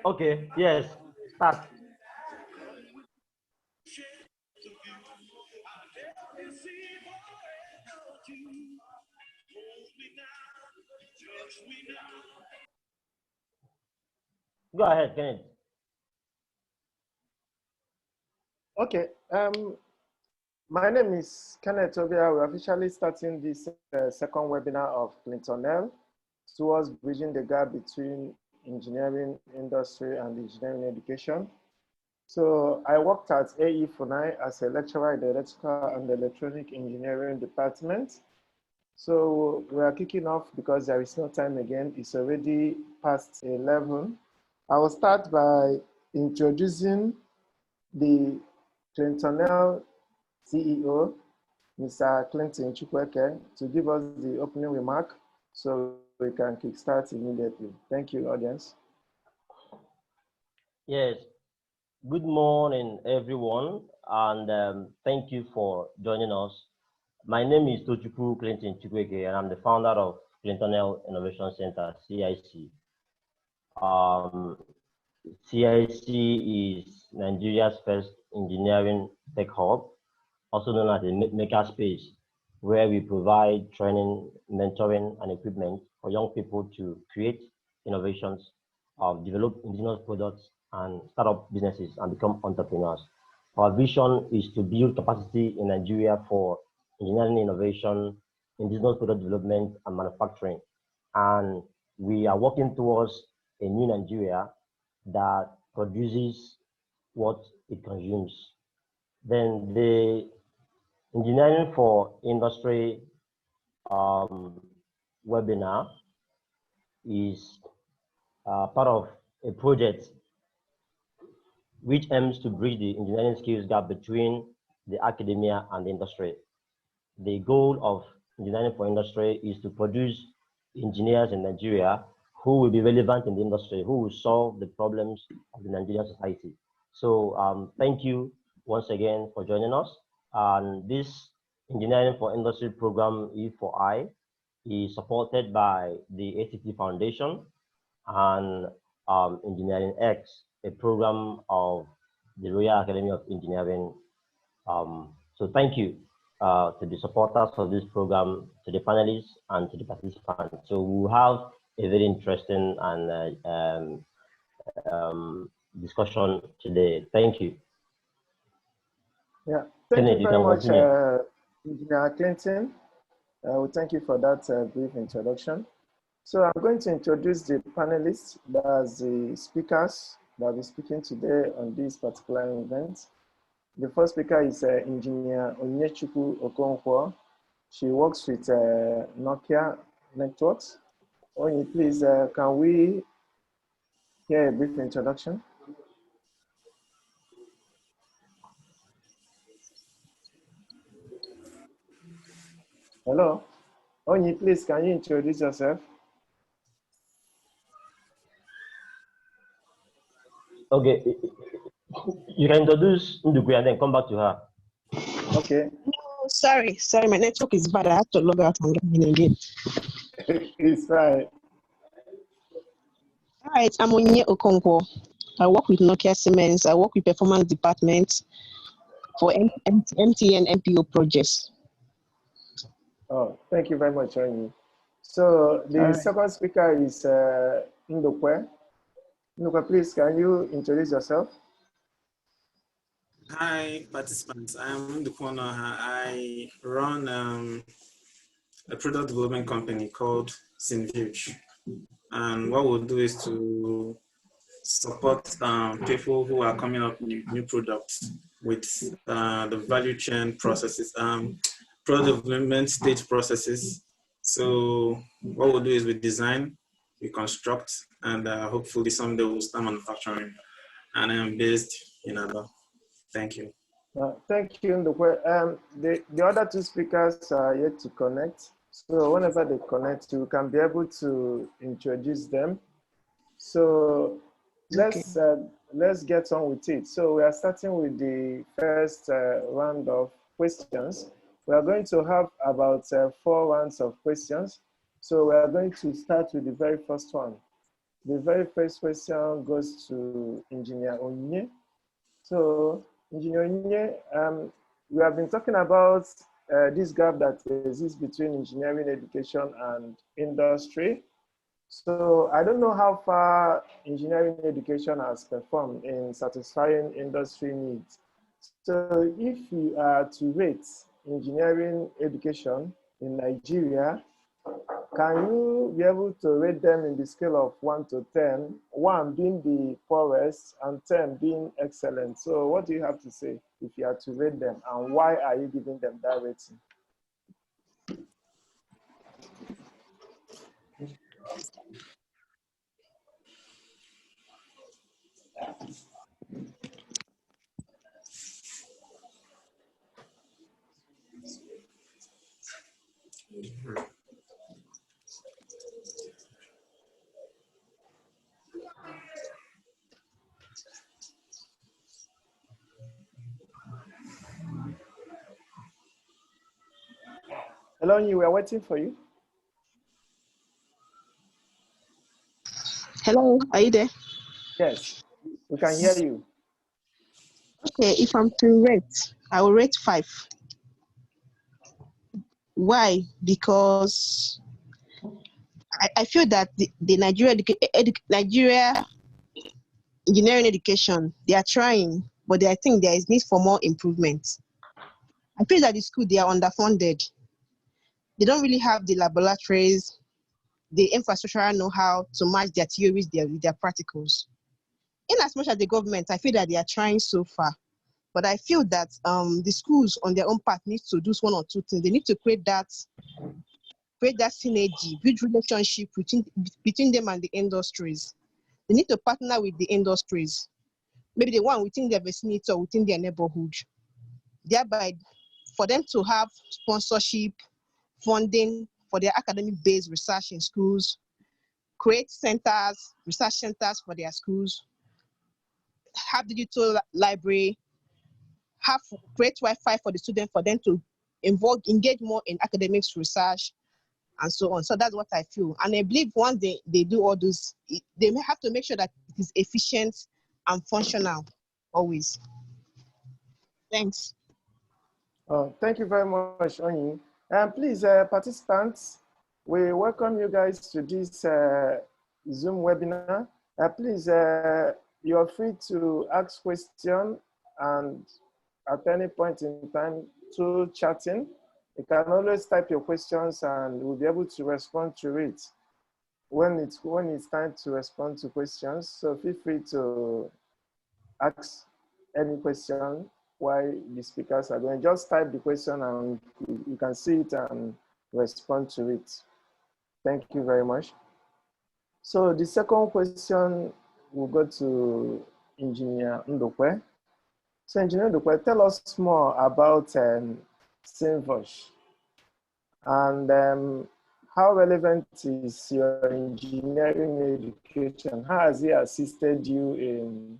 Okay, yes, start. Go ahead, Kenneth. Okay. My name is Kenneth Obia. We're officially starting this second webinar of Clintonel towards bridging the gap between engineering industry and engineering education. So I worked at AE Funai as a lecturer in the electrical and electronic engineering department. So we are kicking off because there is no time again. It's already past 11. I will start by introducing the Clintonel CEO, Mr. Clinton Chukwueke, to give us the opening remark so we can kickstart immediately. Thank you, audience. Yes, good morning, everyone, and thank you for joining us. My name is Tochukwu Clinton Chukwueke, and I'm the founder of Clintonel Innovation Centre, CIC. CIC is Nigeria's first engineering tech hub, also known as a makerspace, where we provide training, mentoring, and equipment for young people to create innovations, develop indigenous products, and start up businesses and become entrepreneurs. Our vision is to build capacity in Nigeria for engineering innovation, indigenous product development, and manufacturing. And we are working towards a new Nigeria that produces what it consumes. Then the Engineering for Industry webinar is part of a project which aims to bridge the engineering skills gap between the academia and the industry. The goal of Engineering for Industry is to produce engineers in Nigeria who will be relevant in the industry, who will solve the problems of the Nigerian society. So thank you once again for joining us. And this Engineering for Industry program, E4I, is supported by the ACT Foundation and Engineering X, a program of the Royal Academy of Engineering. So thank you to the supporters of this program, to the panelists, and to the participants. So we'll have a very interesting and discussion today. Thank you. Yeah, thank you very much, Engineer Clinton. We thank you for that brief introduction. So I'm going to introduce the panelists, that's the speakers that will be speaking today on this particular event. The first speaker is Engineer Onyechukwu Okonkwo. She works with Nokia Networks. Onye, please, can we hear a brief introduction? Hello? Onye, please, can you introduce yourself? Okay, you can introduce Ndukwe and then come back to her. Okay. No, sorry, my network is bad. I have to log out and get in again. It's fine. All right, I'm Onye Okonkwo. I work with Nokia Siemens. I work with performance department for MTN MPO projects. Oh, thank you very much, Onye. So the second speaker is Ndukwe. Ndukwe, please, can you introduce yourself? Hi, participants. I'm Ndukwe. I run a product development company called Synvuge. And what we'll do is to support people who are coming up with new products with the value chain processes, product development stage processes. So what we'll do is we design, we construct, and hopefully someday we'll start manufacturing. And I'm based in Aba. Thank you. Thank you, Ndukwe. The other two speakers are yet to connect. So whenever they connect, you can be able to introduce them. So let's get on with it. So we are starting with the first round of questions. We are going to have about 4 rounds of questions. So we are going to start with the very first one. The very first question goes to Engineer Onye. So, Engineer Onye, we have been talking about this gap that exists between engineering education and industry. So I don't know how far engineering education has performed in satisfying industry needs. So if you are to rate engineering education in Nigeria, can you be able to rate them in the scale of 1 to 10, 1 being the poorest and 10 being excellent? So what do you have to say if you are to rate them, and why are you giving them that rating? Hello, we were waiting for you. Hello, are you there? Yes, we can hear you. Okay, if I'm to rate, I will rate 5. Why? Because I feel that the Nigeria engineering education, they are trying, but I think there is need for more improvement. I feel that the school, they are underfunded. They don't really have the laboratories, the infrastructural know-how to match their theories with their practicals. In as much as the government, I feel that they are trying so far. But I feel that the schools on their own part need to do 1 or 2 things. They need to create that synergy, build relationship between them and the industries. They need to partner with the industries, maybe the one within their vicinity or within their neighborhood. Thereby, for them to have sponsorship, funding for their academic-based research in schools, create centers, research centers for their schools, have digital library, create Wi-Fi for the students for them to engage more in academics research and so on. So that's what I feel. And I believe once they do all this, they may have to make sure that it is efficient and functional always. Thanks. Thank you very much, Onyi. And please, participants, we welcome you guys to this Zoom webinar. Please, you are free to ask questions, and at any point in time through chatting, you can always type your questions and we'll be able to respond to it when it's time to respond to questions. So feel free to ask any question while the speakers are going. Just type the question and you can see it and respond to it. Thank you very much. So the second question will go to Engineer Ndokwe. So Engineer Ndokwe, tell us more about SINVOSH and how relevant is your engineering education? How has it assisted you in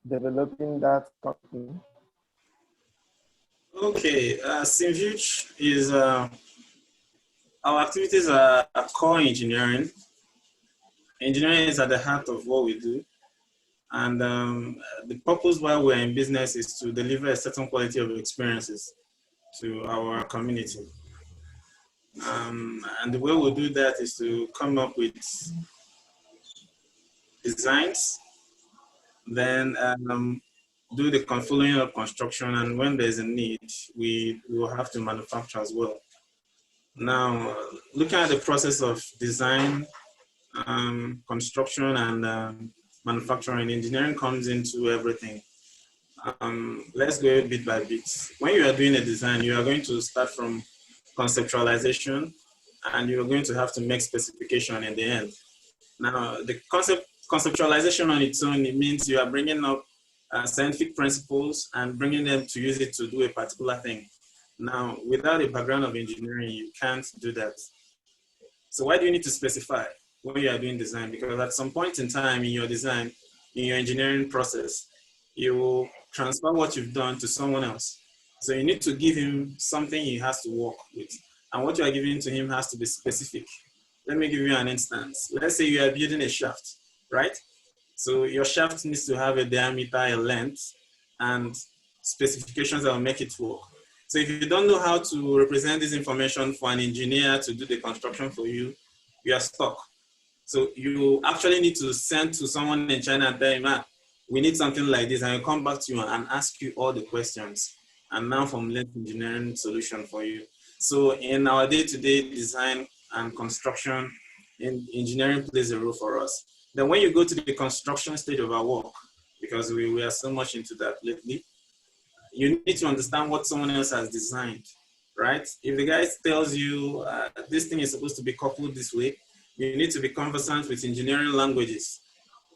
developing that company? Okay, SINVOSH is, our activities are core engineering. Engineering is at the heart of what we do. And the purpose why we're in business is to deliver a certain quality of experiences to our community. And the way we do that is to come up with designs, then do the following of construction, and when there's a need, we will have to manufacture as well. Now, looking at the process of design, construction, and manufacturing, engineering comes into everything. Let's go bit by bit. When you are doing a design, you are going to start from conceptualization, and you're going to have to make specification in the end. Now, the conceptualization on its own, it means you are bringing up scientific principles and bringing them to use it to do a particular thing. Now, without a background of engineering, you can't do that. So why do you need to specify when you are doing design? Because at some point in time in your design, in your engineering process, you will transfer what you've done to someone else. So you need to give him something he has to work with. And what you are giving to him has to be specific. Let me give you an instance. Let's say you are building a shaft. right? So your shaft needs to have a diameter, a length, and specifications that will make it work. So if you don't know how to represent this information for an engineer to do the construction for you, you are stuck. So you actually need to send to someone in China and tell him, ah, we need something like this, and he'll come back to you and ask you all the questions and now formulate engineering solution for you. So in our day-to-day design and construction, engineering plays a role for us. Then when you go to the construction stage of our work, because we are so much into that lately, you need to understand what someone else has designed, right? If the guy tells you this thing is supposed to be coupled this way, you need to be conversant with engineering languages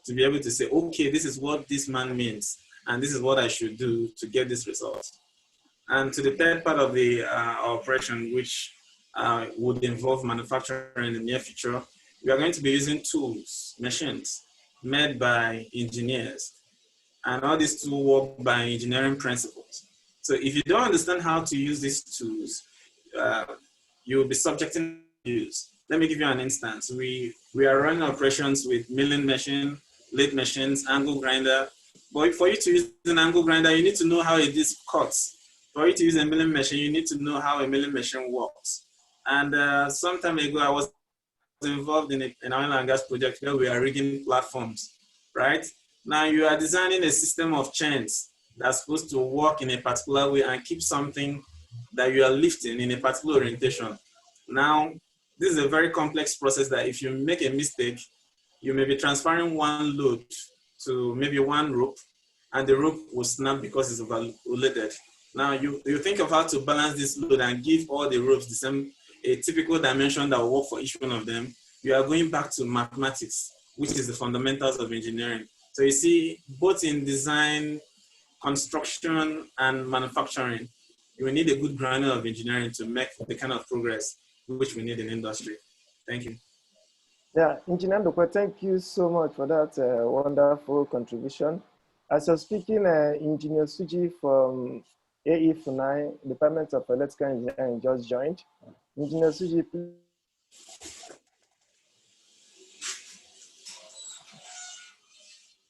to be able to say, okay, this is what this man means, and this is what I should do to get this result. And to the third part of the operation, which would involve manufacturing in the near future, we are going to be using tools, machines, made by engineers. And all these tools work by engineering principles. So if you don't understand how to use these tools, you will be subjecting use. Let me give you an instance. We are running operations with milling machine, lathe machines, angle grinder. But for you to use an angle grinder, you need to know how a disc cuts. For you to use a milling machine, you need to know how a milling machine works. And some time ago, I was involved in an oil and gas project where we are rigging platforms, right? Now you are designing a system of chains that's supposed to work in a particular way and keep something that you are lifting in a particular orientation. Now, this is a very complex process that if you make a mistake, you may be transferring one load to maybe one rope, and the rope will snap because it's overloaded. Now, you think of how to balance this load and give all the ropes the same, a typical dimension that will work for each one of them. You are going back to mathematics, which is the fundamentals of engineering. So you see, both in design, construction, and manufacturing, you will need a good grammar of engineering to make the kind of progress which we need in industry. Thank you. Yeah, Engineer Dokwe, thank you so much for that wonderful contribution. As you're speaking, Engineer Suji from AE Funai, Department of Electrical Engineering, just joined. Engineer Suji,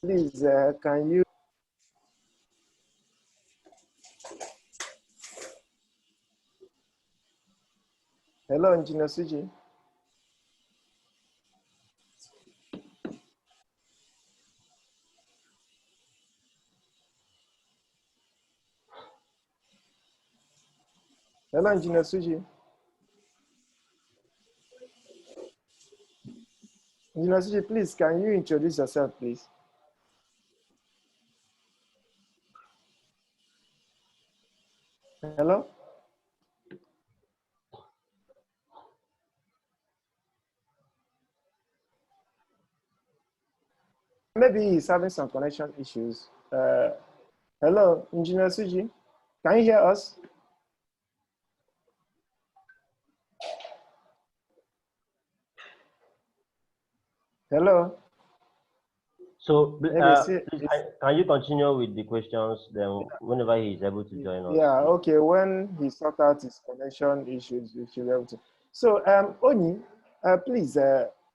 please, can you? Hello, Engineer Suji. Hello, Engineer Suji. Engineer Suji, please, can you introduce yourself, please? Hello? Maybe he's having some connection issues. Hello, Engineer Suji. Can you hear us? Hello? So please, can you continue with the questions? Then whenever he is able to join us. Yeah, okay. When he sort out his connection issues, we should be able to. So, Oni, please,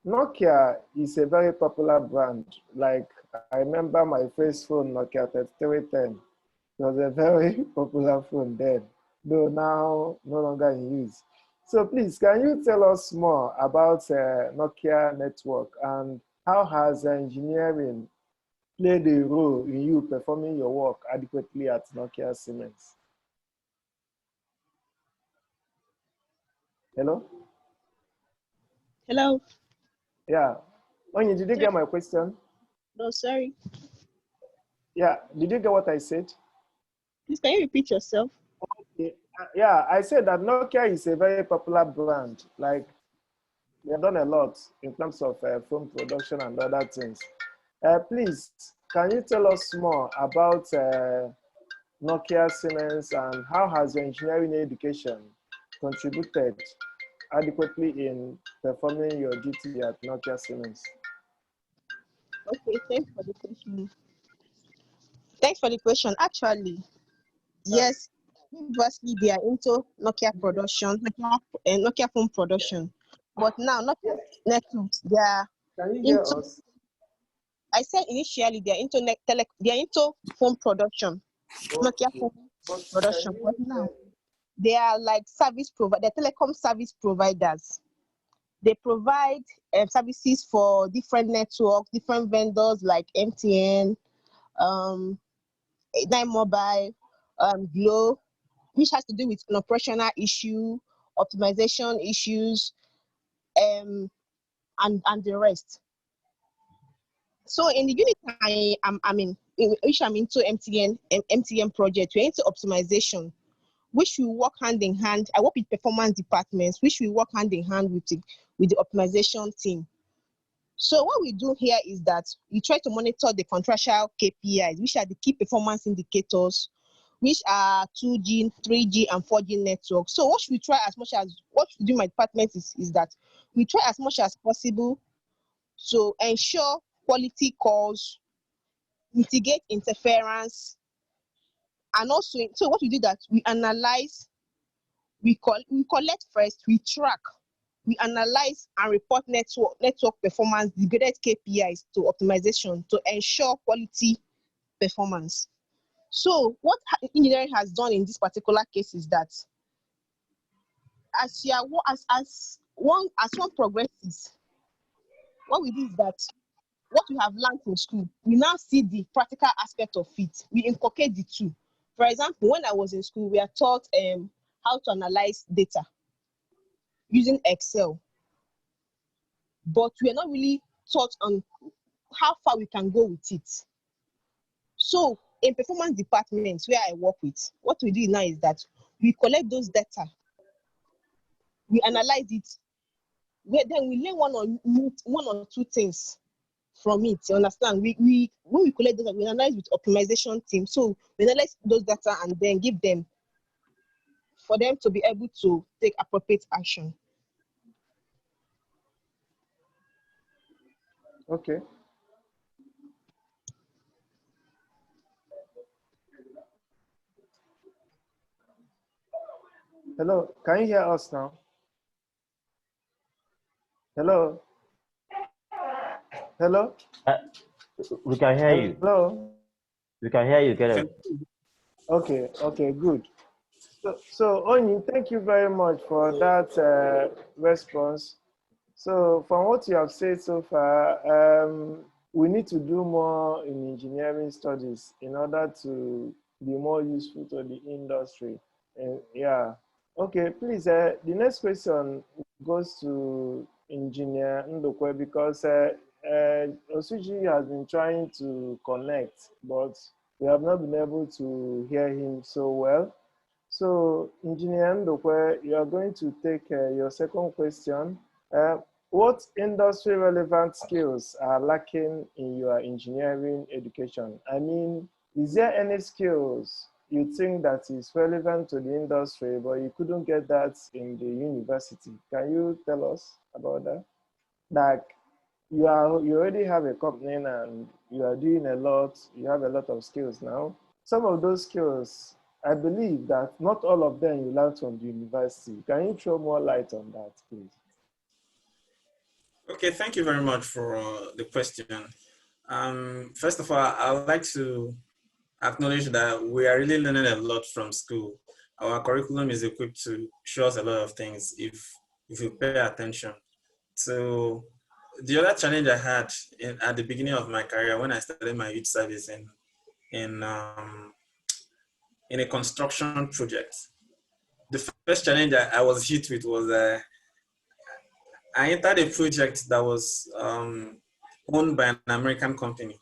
Nokia is a very popular brand. Like, I remember my first phone, Nokia 3310. It was a very popular phone then, though now no longer in use. So please, can you tell us more about Nokia network and how has engineering played a role in you performing your work adequately at Nokia Siemens? Hello? Hello. Yeah. Onyi, did you get my question? No, sorry. Yeah, did you get what I said? Please, can you repeat yourself? Okay. Yeah, I said that Nokia is a very popular brand. Like, they have done a lot in terms of phone production and other things. Please, can you tell us more about Nokia Siemens and how has your engineering education contributed adequately in performing your duty at Nokia Siemens? Okay, thanks for the question. Thanks for the question. Actually, yes, previously they are into Nokia production, Nokia phone production. But now Nokia networks, they are Can you hear into us? I said initially they're into phone production, Nokia phone But production, but now they are like they're telecom service providers. They provide services for different networks, different vendors like MTN, um, Nine Mobile, Glo, which has to do with an operational issue, optimization issues, and the rest. So in the unit I'm in, which I'm into MTN project, we're into optimization, which we work hand in hand. I work with performance departments, which we work hand in hand with the optimization team. So what we do here is that we try to monitor the contractual KPIs, which are the key performance indicators, which are 2G, 3G, and 4G networks. So what we do in my department is that we try as much as possible to ensure quality calls, mitigate interference, and also, so what we do that we analyze, we collect first, we track, we analyze and report network performance, degraded KPIs to optimization to ensure quality performance. So what engineering has done in this particular case is that as one progresses, what we do is that what we have learned in school, we now see the practical aspect of it. We inculcate the two. For example, when I was in school, we are taught how to analyze data using Excel, but we are not really taught on how far we can go with it. So in performance departments where I work with, what we do now is that we collect those data, we analyze it, then we learn one or two things from it. You understand? When we collect data, we analyze with optimization team. So we analyze those data and then give them for them to be able to take appropriate action. Okay. Hello, can you hear us now? Hello? Hello? We can hear you. Hello? We can hear you, Kenneth. Okay, good. So Onyi, thank you very much for that response. So from what you have said so far, we need to do more in engineering studies in order to be more useful to the industry. And yeah, okay, please, the next question goes to Engineer Ndokwe because Osuji has been trying to connect, but we have not been able to hear him so well. So, Engineer Ndokwe, you are going to take your second question. What industry relevant skills are lacking in your engineering education? I mean, is there any skills you think that is relevant to the industry, but you couldn't get that in the university? Can you tell us about that? Like, you already have a company and you are doing a lot, you have a lot of skills now. Some of those skills, I believe that not all of them you learned from the university. Can you throw more light on that, please? Okay, thank you very much for the question. First of all, I would like to acknowledge that we are really learning a lot from school. Our curriculum is equipped to show us a lot of things if we pay attention. So the other challenge I had at the beginning of my career when I started my youth service in a construction project, the first challenge I was hit with was I entered a project that was owned by an American company.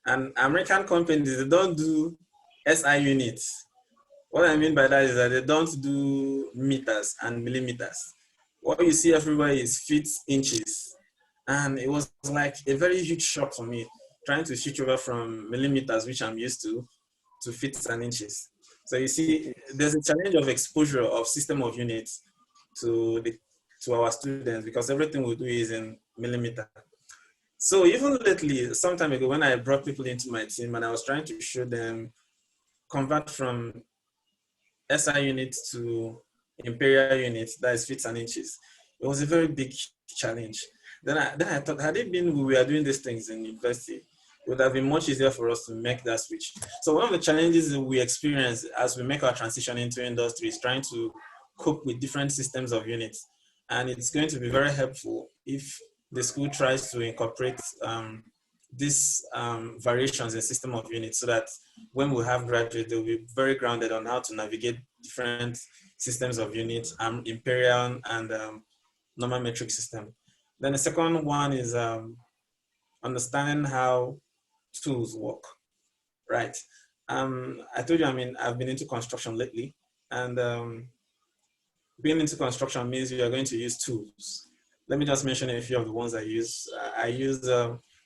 And American companies, they don't do SI units. What I mean by that is that they don't do meters and millimeters. What you see everywhere is feet, inches. And it was like a very huge shock for me, trying to switch over from millimeters, which I'm used to feet and inches. So you see, there's a challenge of exposure of system of units to our students because everything we do is in millimeter. So even lately, some time ago, when I brought people into my team and I was trying to show them convert from SI units to imperial units, that is feet and inches, it was a very big challenge. Then I thought, had it been we were doing these things in university, it would have been much easier for us to make that switch. So one of the challenges that we experience as we make our transition into industry is trying to cope with different systems of units. And it's going to be very helpful if the school tries to incorporate these variations in system of units, so that when we have graduates, they'll be very grounded on how to navigate different systems of units, imperial and normal metric system. Then the second one is understanding how tools work, right? I told you, I've been into construction lately, and being into construction means you are going to use tools. Let me just mention a few of the ones I use.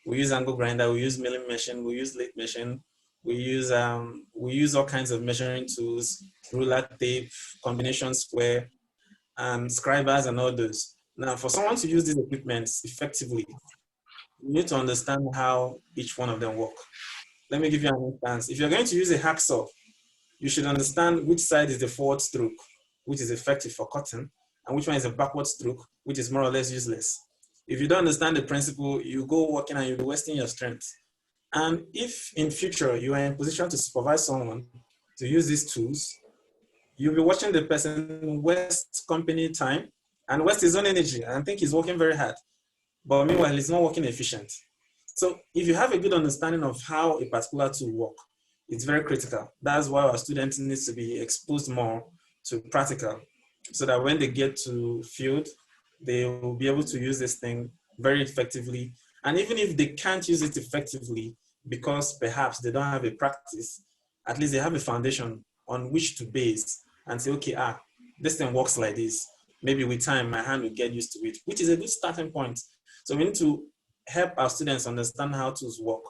We use angle grinder, we use milling machine, we use lathe machine, we use all kinds of measuring tools, ruler, tape, combination square, and scribers and all those. Now, for someone to use these equipments effectively, you need to understand how each one of them work. Let me give you an instance. If you're going to use a hacksaw, you should understand which side is the forward stroke, which is effective for cutting, and which one is a backward stroke, which is more or less useless. If you don't understand the principle, you go working and you'll be wasting your strength. And if in future you are in position to supervise someone to use these tools, you'll be watching the person waste company time and waste his own energy and think he's working very hard. But meanwhile, he's not working efficient. So if you have a good understanding of how a particular tool works, it's very critical. That's why our students need to be exposed more to practical, so that when they get to field, they will be able to use this thing very effectively. And even if they can't use it effectively because perhaps they don't have a practice, at least they have a foundation on which to base and say, okay, this thing works like this. Maybe with time, my hand will get used to it, which is a good starting point. So we need to help our students understand how tools work.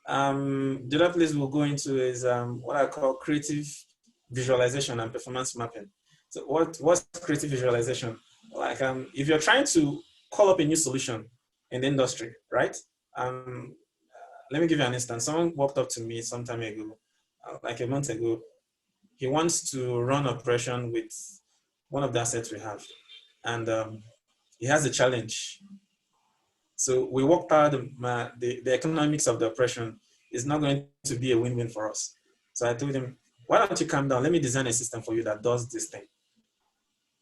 The other place we'll go into is what I call creative visualization and performance mapping. So what's creative visualization? Like if you're trying to call up a new solution in the industry, right? Let me give you an instance. Someone walked up to me some time ago, like a month ago. He wants to run operation with one of the assets we have, and he has a challenge. So we worked out the economics of the operation is not going to be a win-win for us. So I told him, why don't you calm down? Let me design a system for you that does this thing.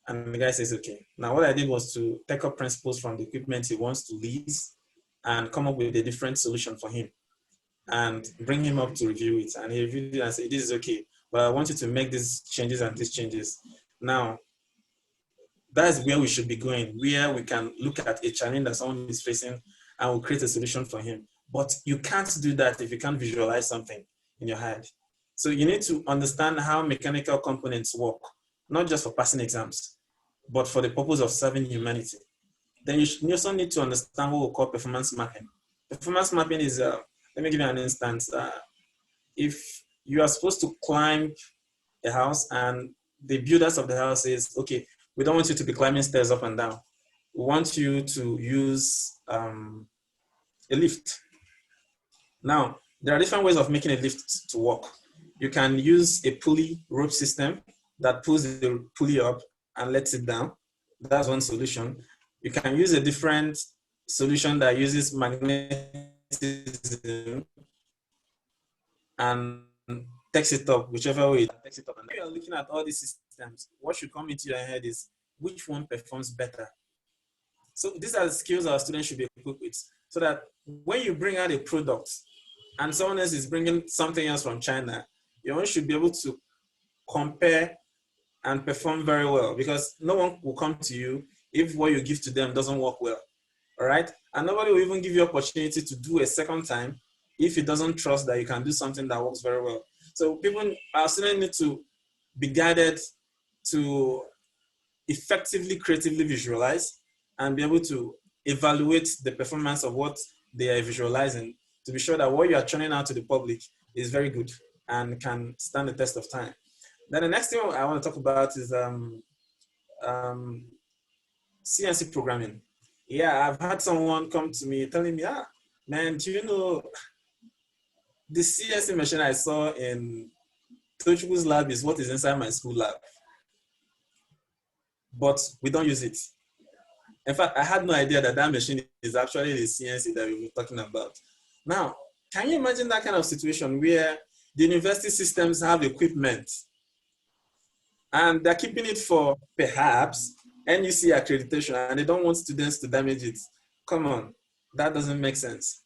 And the guy says, okay. Now what I did was to take up principles from the equipment he wants to lease and come up with a different solution for him and bring him up to review it. And he reviewed it and said, this is okay, but I want you to make these changes and these changes. Now, that's where we should be going, where we can look at a challenge that someone is facing and we'll create a solution for him. But you can't do that if you can't visualize something in your head. So you need to understand how mechanical components work, not just for passing exams, but for the purpose of serving humanity. Then you also need to understand what we call performance mapping. Performance mapping is, let me give you an instance. If you are supposed to climb a house and the builders of the house says, okay, we don't want you to be climbing stairs up and down. We want you to use a lift. Now, there are different ways of making a lift to work. You can use a pulley rope system that pulls the pulley up and lets it down. That's one solution. You can use a different solution that uses magnetism and takes it up, whichever way it takes it up. And when you're looking at all these systems, what should come into your head is which one performs better. So these are the skills our students should be equipped with, so that when you bring out a product and someone else is bringing something else from China, you should be able to compare and perform very well, because no one will come to you if what you give to them doesn't work well, all right? And nobody will even give you opportunity to do a second time if it doesn't trust that you can do something that works very well. So our students need to be guided to effectively, creatively visualize and be able to evaluate the performance of what they are visualizing to be sure that what you are churning out to the public is very good and can stand the test of time. Then the next thing I want to talk about is CNC programming. Yeah, I've had someone come to me telling me, man, do you know the CNC machine I saw in Tochukwu's lab is what is inside my school lab, but we don't use it. In fact, I had no idea that that machine is actually the CNC that we were talking about. Now, can you imagine that kind of situation where the university systems have equipment and they're keeping it for perhaps NUC accreditation and they don't want students to damage it? Come on, that doesn't make sense.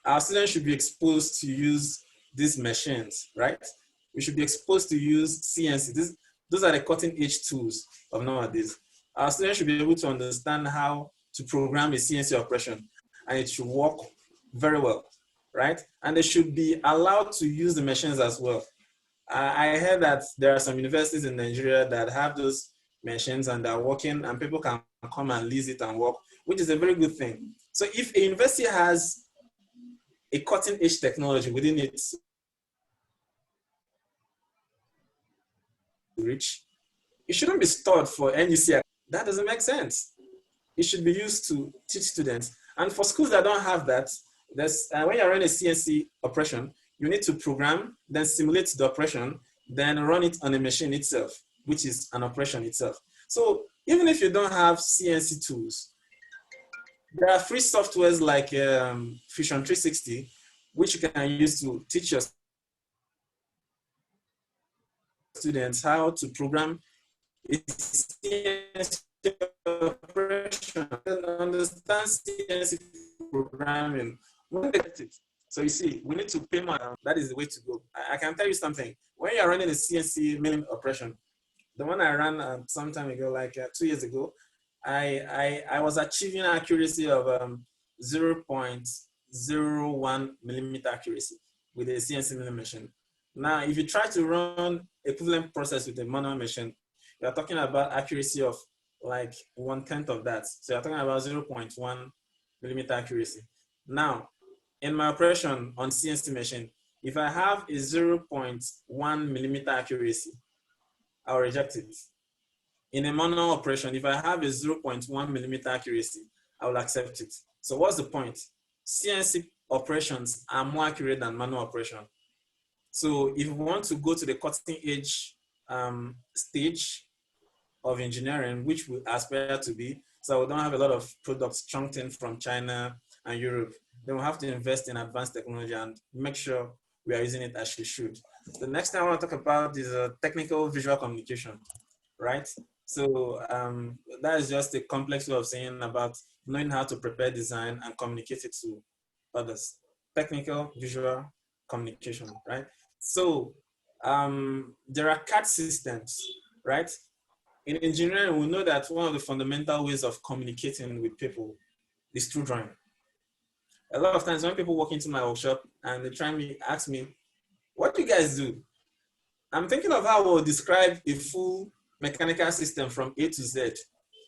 Our students should be exposed to use these machines, right? We should be exposed to use CNC. Those are the cutting edge tools of nowadays. Our students should be able to understand how to program a CNC operation and it should work very well, right? And they should be allowed to use the machines as well. I heard that there are some universities in Nigeria that have those machines and they're working and people can come and lease it and work, which is a very good thing. So if a university has a cutting edge technology within its reach, it shouldn't be stored for NUC. That doesn't make sense. It should be used to teach students. And for schools that don't have that, when you're running a CNC operation, you need to program, then simulate the operation, then run it on a machine itself, which is an operation itself. So even if you don't have CNC tools, there are free softwares like Fusion 360, which you can use to teach your students how to program a CNC operation, understand CNC programming. When they get it. So you see, we need to pay more. That is the way to go. I can tell you something. When you're running a CNC milling operation, the one I ran some time ago, like 2 years ago, I was achieving accuracy of 0.01 millimeter accuracy with a CNC milling machine. Now, if you try to run equivalent process with a manual machine, you're talking about accuracy of like 1/10 of that. So you're talking about 0.1 millimeter accuracy. Now, in my operation on CNC machine, if I have a 0.1 millimeter accuracy, I'll reject it. In a manual operation, if I have a 0.1 millimeter accuracy, I will accept it. So what's the point? CNC operations are more accurate than manual operation. So if we want to go to the cutting edge stage of engineering, which we aspire to be, so we don't have a lot of products chunked in from China and Europe, then we'll have to invest in advanced technology and make sure we are using it as we should. The next thing I want to talk about is technical visual communication, right? So that is just a complex way of saying about knowing how to prepare design and communicate it to others. Technical visual communication, right? So there are CAD systems, right? In engineering, we know that one of the fundamental ways of communicating with people is through drawing. A lot of times when people walk into my workshop and they try to ask me, what do you guys do? I'm thinking of how we'll describe a full mechanical system from A to Z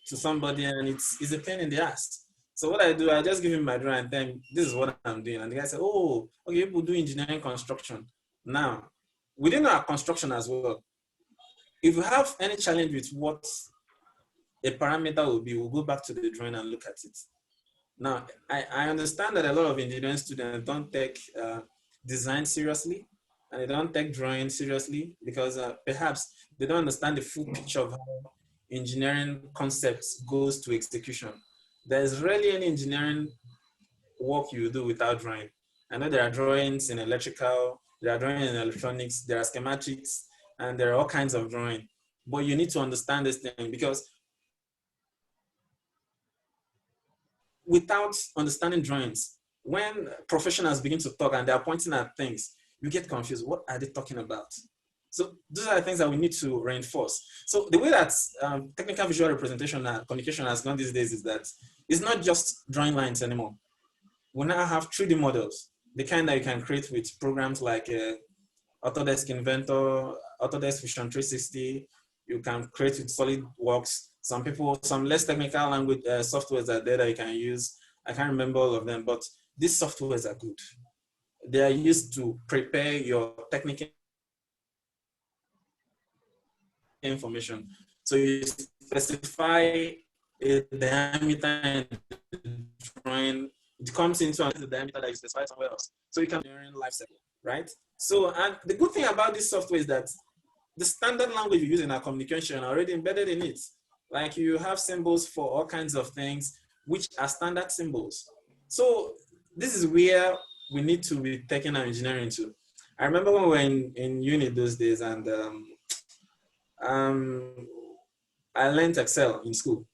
to somebody, and it's a pain in the ass. So what I do, I just give him my drawing and tell him, this is what I'm doing. And the guy said, oh, okay, people do engineering construction. Now, within our construction as well, if you have any challenge with what a parameter will be, we'll go back to the drawing and look at it. Now, I understand that a lot of engineering students don't take design seriously, and they don't take drawing seriously because perhaps they don't understand the full picture of how engineering concepts goes to execution. There's rarely any engineering work you do without drawing. I know there are drawings in electrical, there are drawings in electronics, there are schematics, and there are all kinds of drawing. But you need to understand this thing because without understanding drawings, when professionals begin to talk and they're pointing at things, you get confused. What are they talking about? So those are the things that we need to reinforce. So the way that technical visual representation and communication has gone these days is that it's not just drawing lines anymore. We now have 3D models, the kind that you can create with programs like Autodesk Inventor, Autodesk Fusion 360. You can create with SolidWorks. Some less technical language softwares are there that you can use. I can't remember all of them, but these softwares are good. They are used to prepare your technical information. So you specify a diameter in the drawing, it comes into the diameter that you specify somewhere else. So you can during life cycle, right? So, and the good thing about this software is that the standard language you use in our communication are already embedded in it. Like you have symbols for all kinds of things, which are standard symbols. So this is where we need to be taking our engineering too. I remember when we were in uni those days, and I learned Excel in school.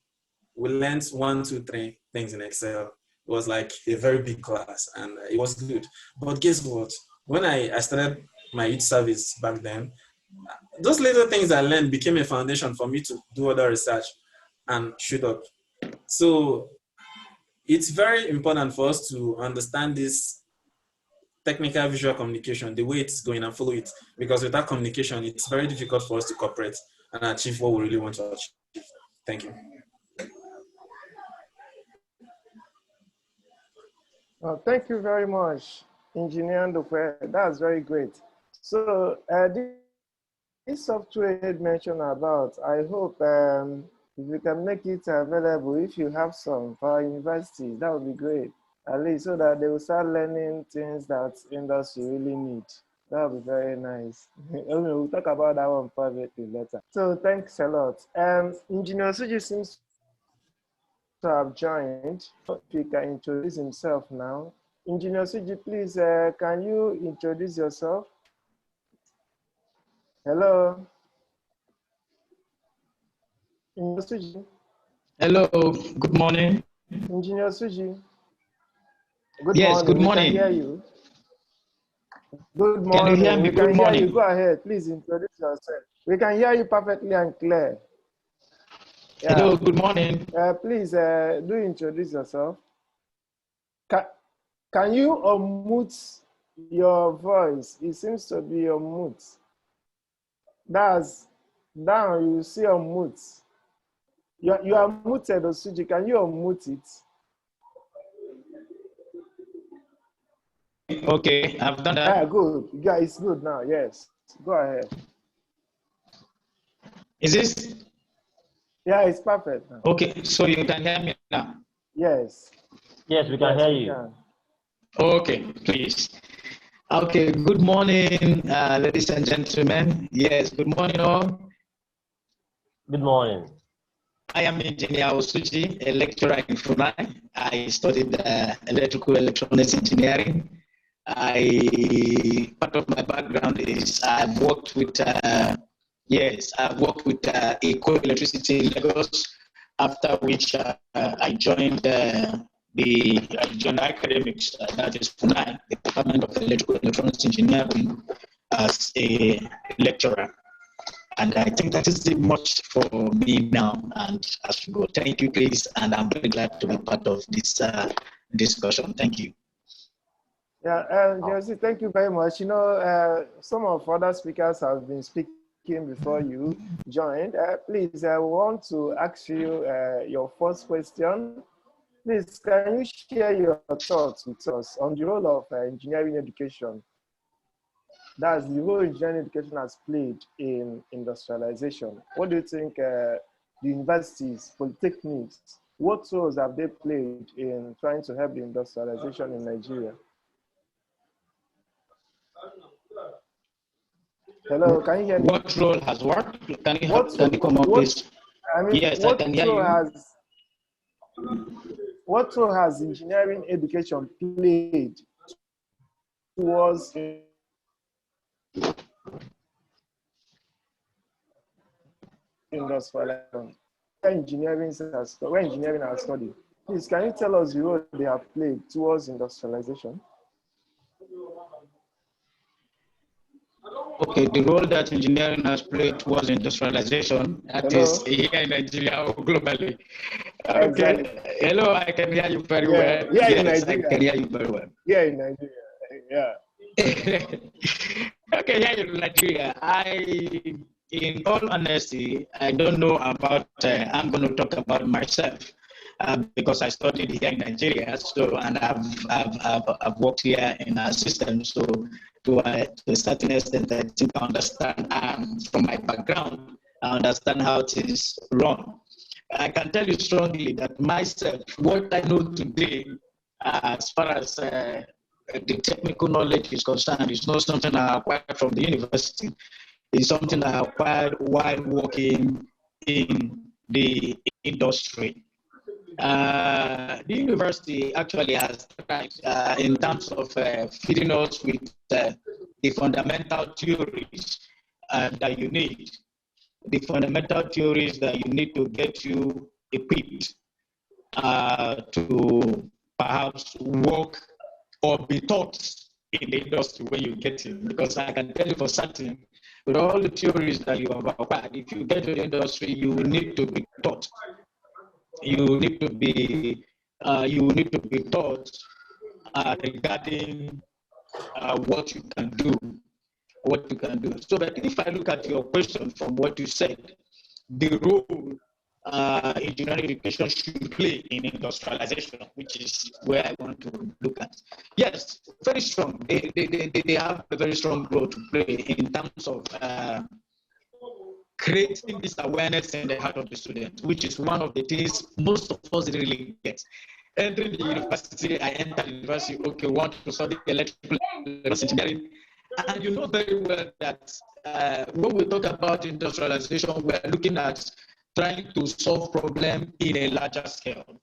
We learned 1, 2, 3 things in Excel. It was like a very big class, and it was good. But guess what? When I started my youth service back then, those little things I learned became a foundation for me to do other research and shoot up. So it's very important for us to understand this technical visual communication, the way it's going, and follow it. Because without communication, it's very difficult for us to cooperate and achieve what we really want to achieve. Thank you. Thank you very much, Engineer Ndokwe. That's very great. So this software you mentioned about, I hope if you can make it available, if you have some for our university, that would be great. At least so that they will start learning things that industry really need. That would be very nice. We'll talk about that one privately later. So thanks a lot. Engineer Suji seems to have joined. If he can introduce himself now. Engineer Suji, please, can you introduce yourself? Hello. Engineer Suji. Hello, good morning. Engineer Suji. Good yes, morning. good morning. We can hear you. Good morning. Can you hear me? We can good hear morning. you. Go ahead. Please introduce yourself. We can hear you perfectly and clear. Yeah. Hello, good morning. Please do introduce yourself. Can you unmute your voice? It seems to be unmute. That's down. You see unmute. You are muted, Osuji. Can you unmute it? Okay, I've done that. Good. Yeah, it's good now. Yes. Go ahead. Is this? Yeah, it's perfect now. Okay, so you can hear me now? Yes. Yes, we can hear you. Can. Okay, please. Okay, good morning, ladies and gentlemen. Yes, good morning all. Good morning. I am Engineer Osuji, a lecturer in Funai. I studied electrical electronics engineering. Part of my background is I've worked with Eco Electricity in Lagos. After which I joined academics, that is Funai, the Department of Electrical Electronics Engineering, as a lecturer. And I think that is much for me now. And as we go, thank you, please. And I'm very glad to be part of this discussion. Thank you. Yeah, Jesse, thank you very much. You know, some of other speakers have been speaking before you joined. Please, I want to ask you your first question. Please, can you share your thoughts with us on the role of engineering education? That's the role engineering education has played in industrialization. What do you think the universities, polytechnics, what roles have they played in trying to help the industrialization in Nigeria? Hello, can you hear me? What role has worked? Can you come up, please? I mean, yes, I can hear you. What role has engineering education played towards industrialization? Where engineering has studied. Please, can you tell us the role they have played towards industrialization? Okay, the role that engineering has played towards industrialization, that is here in Nigeria or globally. Okay. Exactly. Hello, I can hear you very well. Yeah, yes, in Nigeria. I can hear you very well. Yeah, in Nigeria. Yeah. Okay, here in Nigeria, in all honesty, I don't know about, I'm going to talk about myself because I studied here in Nigeria, so, and I've worked here in our system, so to a certain extent, I think I understand from my background, I understand how it is run. I can tell you strongly that myself, what I know today, as far as the technical knowledge is concerned, is not something I acquired from the university. It's something I acquired while working in the industry. The university actually has tried in terms of feeding us with the fundamental theories that you need, the fundamental theories that you need to get you equipped to perhaps work or be taught in the industry when you get in. Because I can tell you for certain, with all the theories that you have acquired, if you get to the industry, you will need to be taught. You need to be taught regarding what you can do, So, but if I look at your question from what you said, the role engineering education should play in industrialization, which is where I want to look at. Yes, very strong. They have a very strong role to play in terms of creating this awareness in the heart of the student, which is one of the things most of us really get. Entering the university, I entered the university, okay, want to study electrical engineering. And you know very well that when we talk about industrialization, we're looking at trying to solve problems in a larger scale.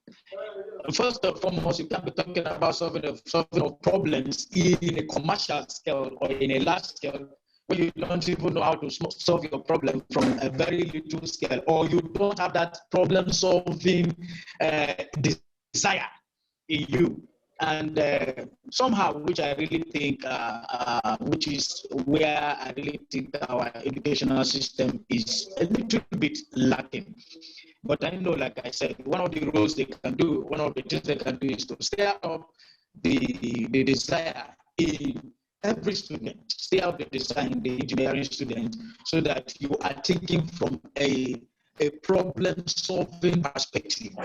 First and foremost, you can't be talking about solving of problems in a commercial scale or in a large scale when you don't even know how to solve your problem from a very little scale, or you don't have that problem-solving desire in you. And somehow, which I really think, which is where I really think our educational system is a little bit lacking. But I know, like I said, one of the roles they can do, one of the things they can do is to stir up the desire in every student, stir up the desire in the engineering student, so that you are thinking from a problem-solving perspective.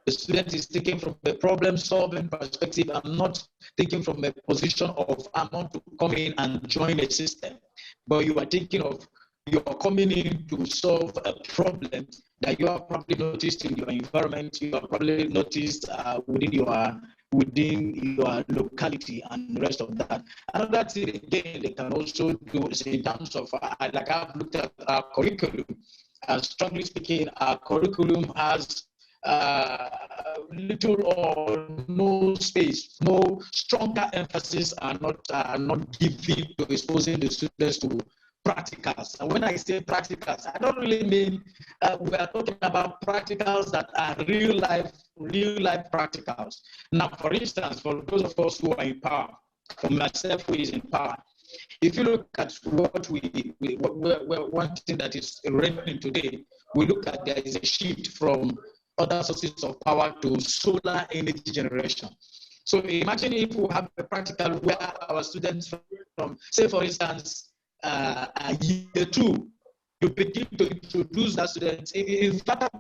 The student is thinking from a problem-solving perspective and not thinking from a position of, I want to come in and join a system. But you are thinking of, you are coming in to solve a problem that you have probably noticed in your environment, you have probably noticed within your locality and the rest of that. Another thing, again, they can also do is in terms of, like I've looked at our curriculum, strongly speaking, our curriculum has little or no space, no stronger emphasis are not given to exposing the students to practicals. And when I say practicals, I don't really mean we are talking about practicals that are real life practicals. Now, for instance, for those of us who are in power, for myself who is in power, if you look at what one thing that is reigning today, we look at there is a shift from other sources of power to solar energy generation. So imagine if we have a practical where our students from, say for instance, year 2, you begin to introduce that students. In fact,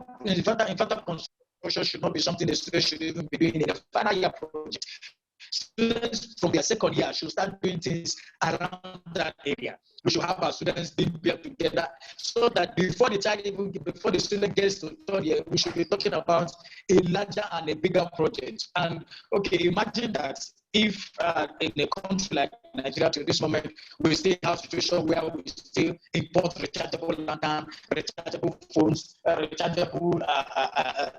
construction should not be something the students should even be doing in a final year project. Students from their second year should start doing things around that area. We should have our students being paired together so that before the student gets to third year, we should be talking about a larger and a bigger project. And okay, imagine that if in a country like Nigeria to this moment, we still have a situation where we still import rechargeable lantern, rechargeable phones, rechargeable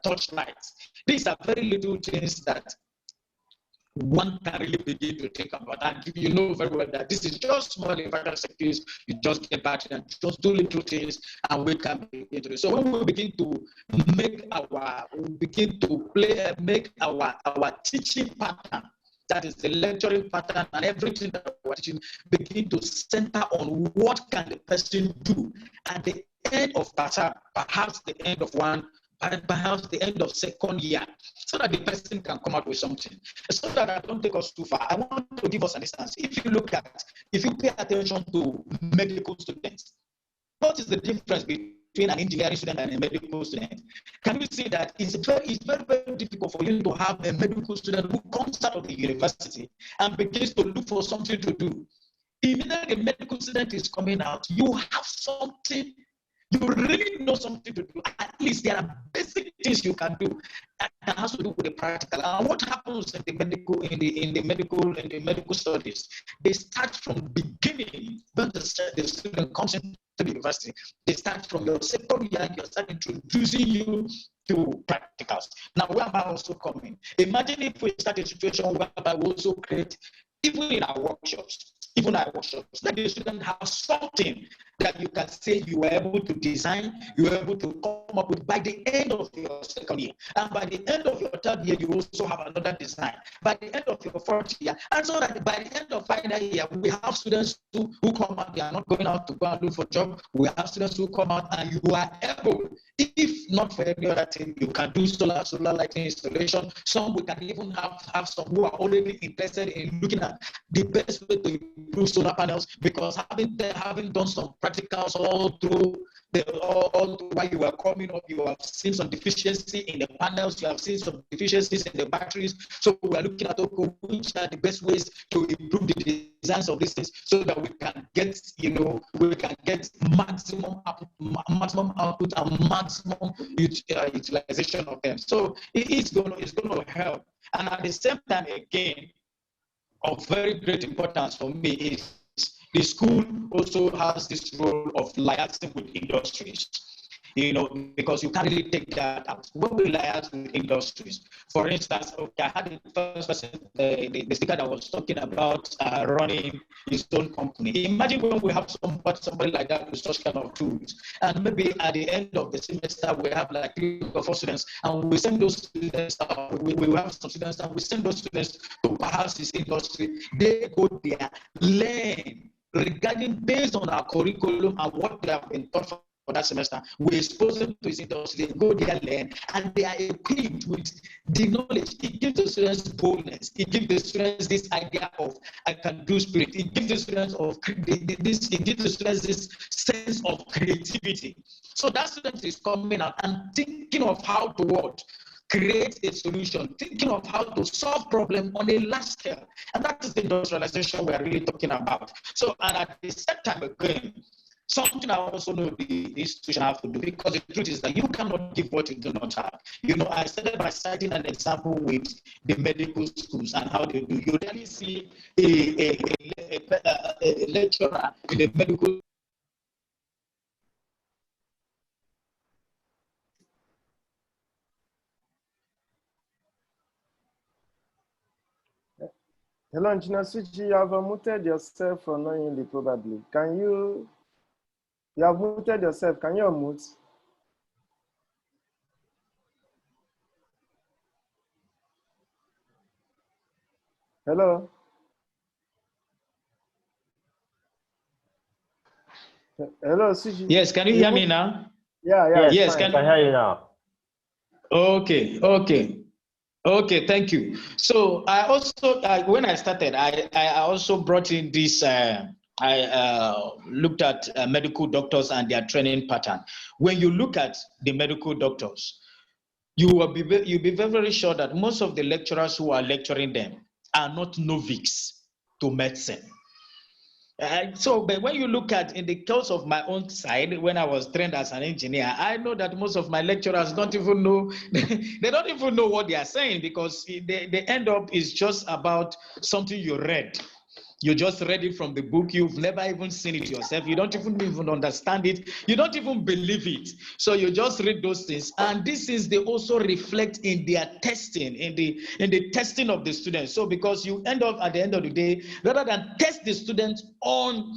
touch lights. These are very little things that one can really begin to think about. And you know very well that this is just small infrastructure. You just get back and just do little things, and we can begin to do. So when we begin to make our teaching pattern, that is the lecturing pattern and everything that we're teaching, begin to center on what can the person do at the end of perhaps the end of perhaps the end of second year, so that the person can come out with something. So that I don't take us too far, I want to give us an instance. If you pay attention to medical students, what is the difference between an engineering student and a medical student? Can you see that it's very, very difficult for you to have a medical student who comes out of the university and begins to look for something to do? Immediately the medical student is coming out, you have something. You really know something to do. At least there are basic things you can do that has to do with the practical. And what happens in the medical studies? They start from beginning when the student comes into the university. They start from your second year. You start introducing you to practicals. Now, where am I also coming? Imagine if we start a situation whereby we also create, even in our workshops, that the student have something that you can say you were able to design, you were able to come up with by the end of your second year. And by the end of your third year, you also have another design. By the end of your fourth year, and so that by the end of final year, we have students who come out, they are not going out to go and look for a job. We have students who come out and you are able, if not for any other thing, you can do solar lighting installation. Some we can even have some who are already interested in looking at the best way to improve solar panels, because having done some practicals all through while you were coming up, you have seen some deficiency in the panels, you have seen some deficiencies in the batteries. So we are looking at which are the best ways to improve the designs of these things, so that we can get, maximum output and maximum utilization of them. So it's going to help. And at the same time, again, of very great importance for me is the school also has this role of liaising with industries, because you can't really take that out. When we liaise with industries, for instance, I had the first person, the speaker that was talking about running his own company. Imagine when we have somebody like that with such kind of tools, and maybe at the end of the semester we have like 3 or 4 students, and we send those students, we have some students, and we send those students to perhaps this industry. They go there, learn regarding based on our curriculum and what they have been taught for that semester. We expose them to this industry, they go there, learn, and they are equipped with the knowledge. It gives the students boldness. It gives the students this idea of I can do spirit. It gives the students this sense of creativity. So that student is coming out and thinking of how to what? Create a solution, thinking of how to solve problem on a large scale. And that is the industrialization we are really talking about. So, and at the same time again, something I also know the institution have to do, because the truth is that you cannot give what you do not have. I started by citing an example with the medical schools and how they do. You rarely see a lecturer in the medical. Hello, Engineer Suji, you have muted yourself unknowingly, probably. You have muted yourself. Can you unmute? Hello? Hello, Suji. Yes, can you hear me now? Yeah. Yes, I can hear you now. Okay, thank you. So I also, when I started, I also brought in this, I looked at medical doctors and their training pattern. When you look at the medical doctors, you'll be very, very sure that most of the lecturers who are lecturing them are not novices to medicine. But when you look at in the case of my own side, when I was trained as an engineer, I know that most of my lecturers don't even know, they don't even know what they are saying, because they end up is just about something you read. You just read it from the book. You've never even seen it yourself. You don't even understand it. You don't even believe it. So you just read those things. And these things, they also reflect in their testing, in the testing of the students. So because you end up at the end of the day, rather than test the students on,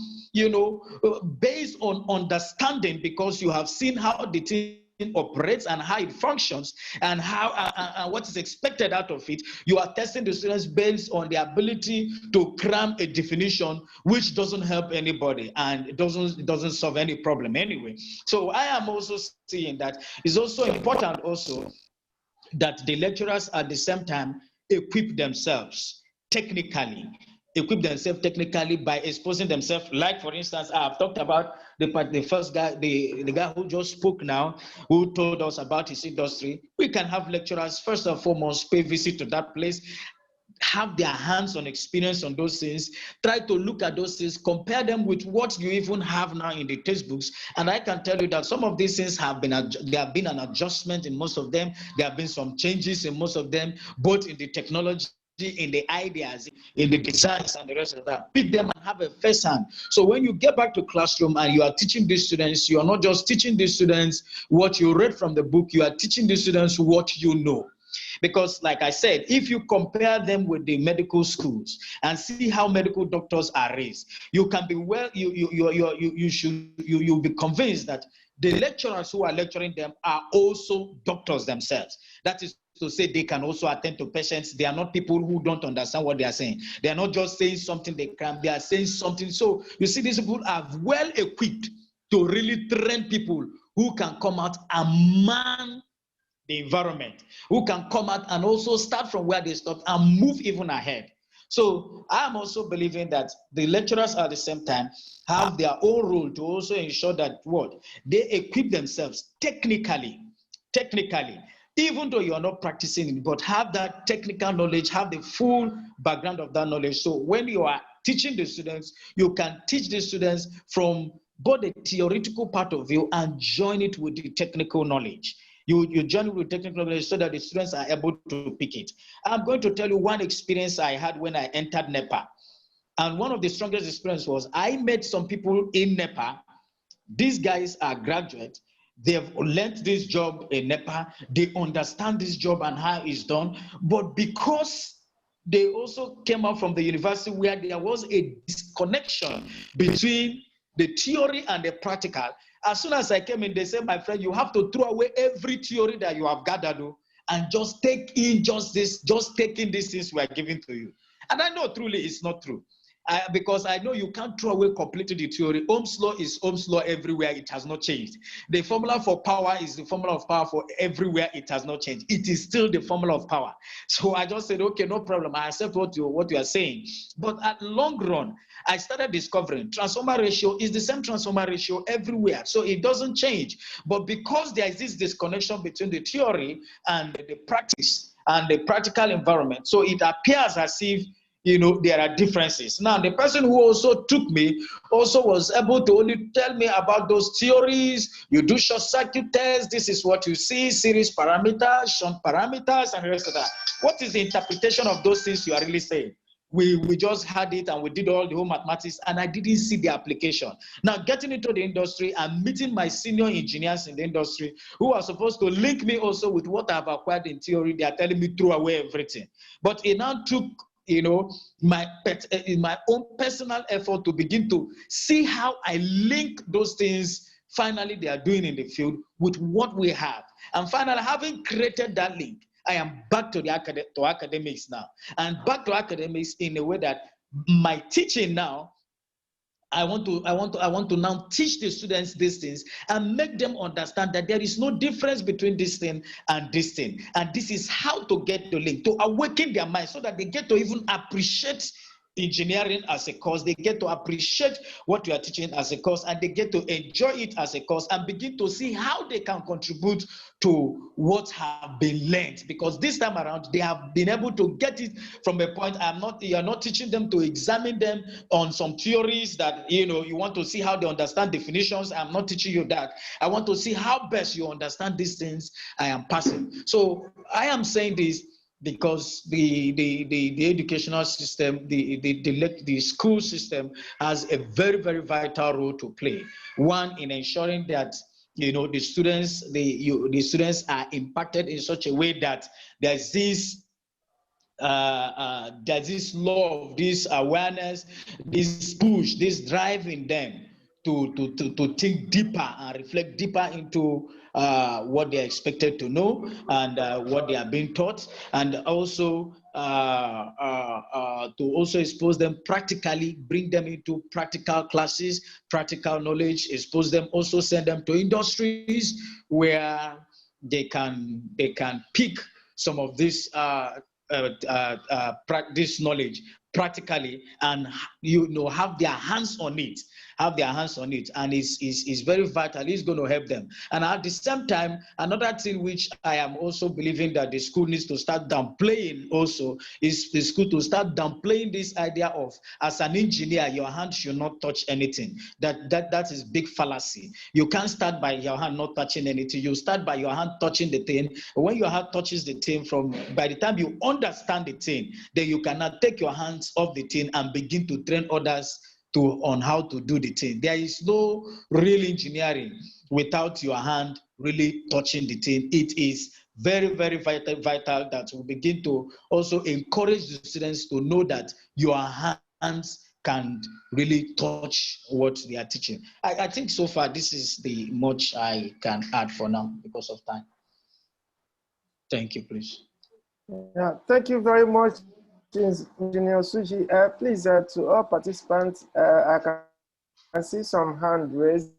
based on understanding, because you have seen how the thing operates and how it functions and how and what is expected out of it, you are testing the students based on the ability to cram a definition which doesn't help anybody and it doesn't solve any problem anyway. So I am also seeing that it's also important also that the lecturers at the same time equip themselves technically by exposing themselves. Like for instance, I've talked about the first guy, the guy who just spoke now, who told us about his industry. We can have lecturers first and foremost pay visit to that place, have their hands-on experience on those things, try to look at those things, compare them with what you even have now in the textbooks. And I can tell you that some of these things there have been an adjustment in most of them. There have been some changes in most of them, both in the technology in the ideas, in the designs and the rest of that. Pick them and have a first hand. So when you get back to classroom and you are teaching these students, you are not just teaching these students what you read from the book, you are teaching these students what you know. Because like I said, if you compare them with the medical schools and see how medical doctors are raised, you can be you'll be convinced that the lecturers who are lecturing them are also doctors themselves. That is to say, they can also attend to patients. They are not people who don't understand what they are saying. They are not just saying something they are saying something. So you see, these people are well equipped to really train people who can come out and man the environment, who can come out and also start from where they stopped and move even ahead. So I'm also believing that the lecturers at the same time have their own role to also ensure that they equip themselves technically, even though you're not practicing it, but have that technical knowledge, have the full background of that knowledge. So when you are teaching the students, you can teach the students from both the theoretical part of view and join it with the technical knowledge. You join it with technical knowledge so that the students are able to pick it. I'm going to tell you one experience I had when I entered NEPA. And one of the strongest experiences was I met some people in NEPA. These guys are graduates. They've learned this job in NEPA. They understand this job and how it's done. But because they also came out from the university where there was a disconnection between the theory and the practical, as soon as I came in, they said, my friend, you have to throw away every theory that you have gathered and just take in just take in these things we are giving to you. And I know truly it's not true. Because I know you can't throw away completely the theory. Ohm's law is Ohm's law everywhere. It has not changed. The formula for power is the formula of power for everywhere. It has not changed. It is still the formula of power. So I just said, okay, no problem. I accept what you are saying. But at long run, I started discovering transformer ratio is the same transformer ratio everywhere. So it doesn't change. But because there is this disconnection between the theory and the practice and the practical environment, so it appears as if there are differences. Now, the person who also took me also was able to only tell me about those theories. You do short circuit tests. This is what you see, series parameters, shunt parameters, and the rest of that. What is the interpretation of those things you are really saying? We just had it and we did all the whole mathematics and I didn't see the application. Now, getting into the industry and meeting my senior engineers in the industry who are supposed to link me also with what I've acquired in theory, they are telling me throw away everything. But it now took my own personal effort to begin to see how I link those things finally they are doing in the field with what we have. And finally, having created that link, I am back to academics now. And back to academics in a way that my teaching now, I want to now teach the students these things and make them understand that there is no difference between this thing and this thing. And this is how to get the link, to awaken their mind so that they get to even appreciate engineering as a course. They get to appreciate what you are teaching as a course and they get to enjoy it as a course and begin to see how they can contribute to what have been learned, because this time around they have been able to get it from a point. You are not teaching them to examine them on some theories that you want to see how they understand definitions. I'm not teaching you that. I want to see how best you understand these things I am passing. So I am saying this because the educational system, the school system has a very, very vital role to play. One, in ensuring that the students are impacted in such a way that there's this law of this awareness, this push, this drive in them to think deeper and reflect deeper into what they're expected to know and what they are being taught, and also to also expose them practically, bring them into practical classes, practical knowledge, expose them, also send them to industries where they can pick some of this this knowledge practically and have their hands on it, and is very vital. It's going to help them. And at the same time, another thing which I am also believing that the school needs to start downplaying also is the school to start downplaying this idea of, as an engineer, your hand should not touch anything. That is big fallacy. You can't start by your hand not touching anything. You start by your hand touching the thing. When your hand touches the thing, by the time you understand the thing, then you cannot take your hands off the thing and begin to train others on how to do the thing. There is no real engineering without your hand really touching the thing. It is very, very vital that we begin to also encourage the students to know that your hands can really touch what they are teaching. I think so far this is the much I can add for now because of time. Thank you, please. Yeah, thank you very much, Engineer Suji. Please, to all participants, I can see some hand raised.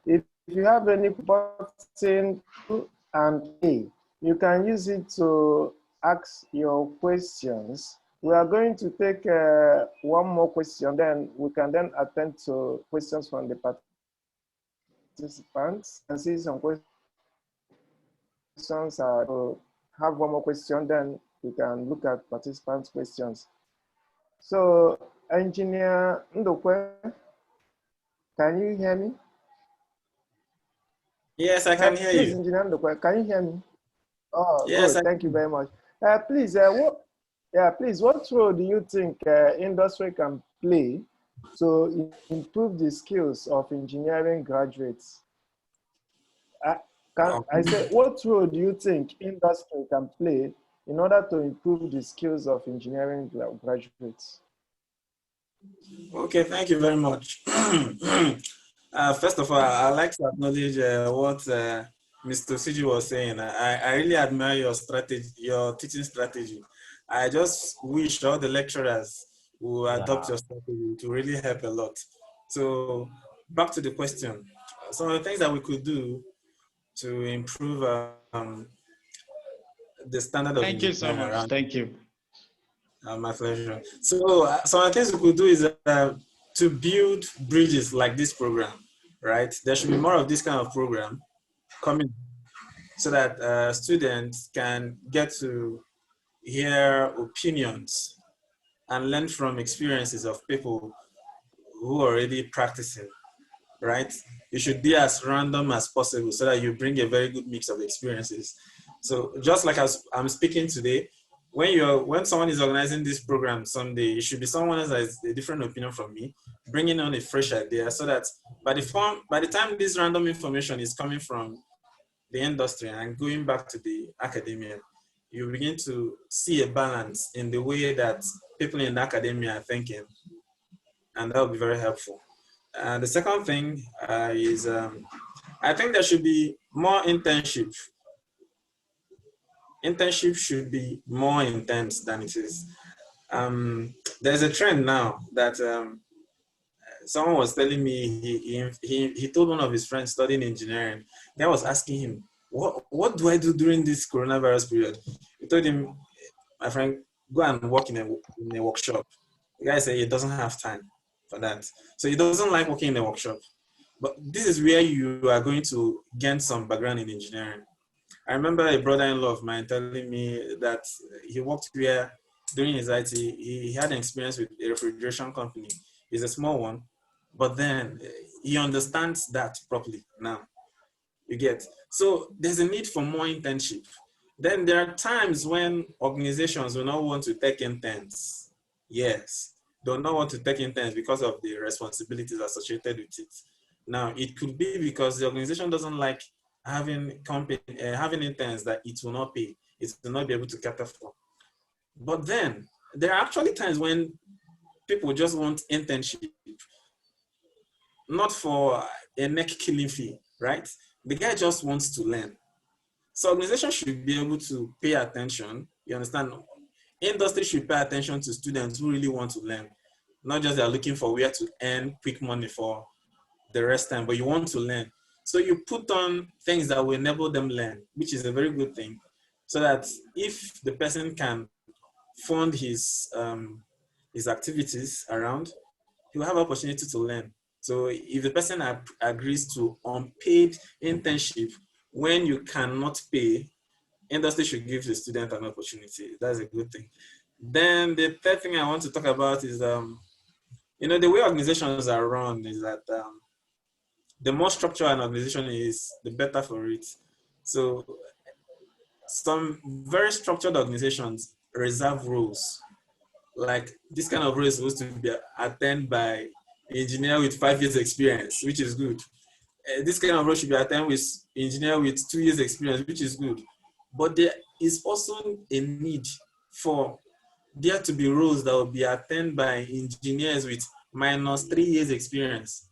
If you have any button and A, you can use it to ask your questions. We are going to take one more question, then we can then attend to questions from the participants. I see some questions. Have one more question, then we can look at participants' questions. So, Engineer Ndokwe, can you hear me? Yes, I can hear please, you. Engineer Ndokwe, can you hear me? Oh, yes. Good. Thank you very much. Please, what role do you think industry can play to improve the skills of engineering graduates? I say, what role do you think industry can play in order to improve the skills of engineering graduates? Okay, thank you very much. First of all, I'd like to acknowledge what Mr. Siji was saying. I really admire your strategy, your teaching strategy. I just wish all the lecturers will adopt your strategy to really help a lot. So back to the question. Some of the things that we could do to improve the standard of Thank you so much. around. Thank you. My pleasure. So some of the things we could do is to build bridges like this program, right? There should be more of this kind of program coming so that students can get to hear opinions and learn from experiences of people who are already practicing, right? It should be as random as possible so that you bring a very good mix of experiences. So just like as I'm speaking today, when someone is organizing this program someday, it should be someone else that has a different opinion from me, bringing on a fresh idea so that by the time this random information is coming from the industry and going back to the academia, you begin to see a balance in the way that people in academia are thinking, and that will be very helpful. The second thing is I think there should be more internship. Internship should be more intense than it is. There's a trend now that someone was telling me he told one of his friends studying engineering. I was asking him, what do I do during this coronavirus period? He told him, my friend, go and work in a workshop. The guy said he doesn't have time for that. So he doesn't like working in a workshop. But this is where you are going to gain some background in engineering. I remember a brother-in-law of mine telling me that he worked where during his IT, he had an experience with a refrigeration company. It's a small one, but then he understands that properly now. You get? So there's a need for more internship. Then there are times when organizations will not want to take interns. Yes, they will not want to take interns because of the responsibilities associated with it. Now, it could be because the organization doesn't like having interns that it will not pay, it will not be able to cater for. But then there are actually times when people just want internship, not for a neck killing fee, right? The guy just wants to learn. So organizations should be able to pay attention. You understand? Industry should pay attention to students who really want to learn, not just they're looking for where to earn quick money for the rest time, but you want to learn. So you put on things that will enable them learn, which is a very good thing. So that if the person can fund his his activities around, he will have opportunity to learn. So if the person agrees to unpaid internship when you cannot pay, industry should give the student an opportunity. That's a good thing. Then the third thing I want to talk about is, you know, the way organizations are run is that the more structured an organization is, the better for it. So some very structured organizations reserve roles. Like this kind of role is supposed to be attended by an engineer with 5 years experience, which is good. This kind of role should be attended with engineer with 2 years experience, which is good. But there is also a need for there to be roles that will be attended by engineers with -3 years experience,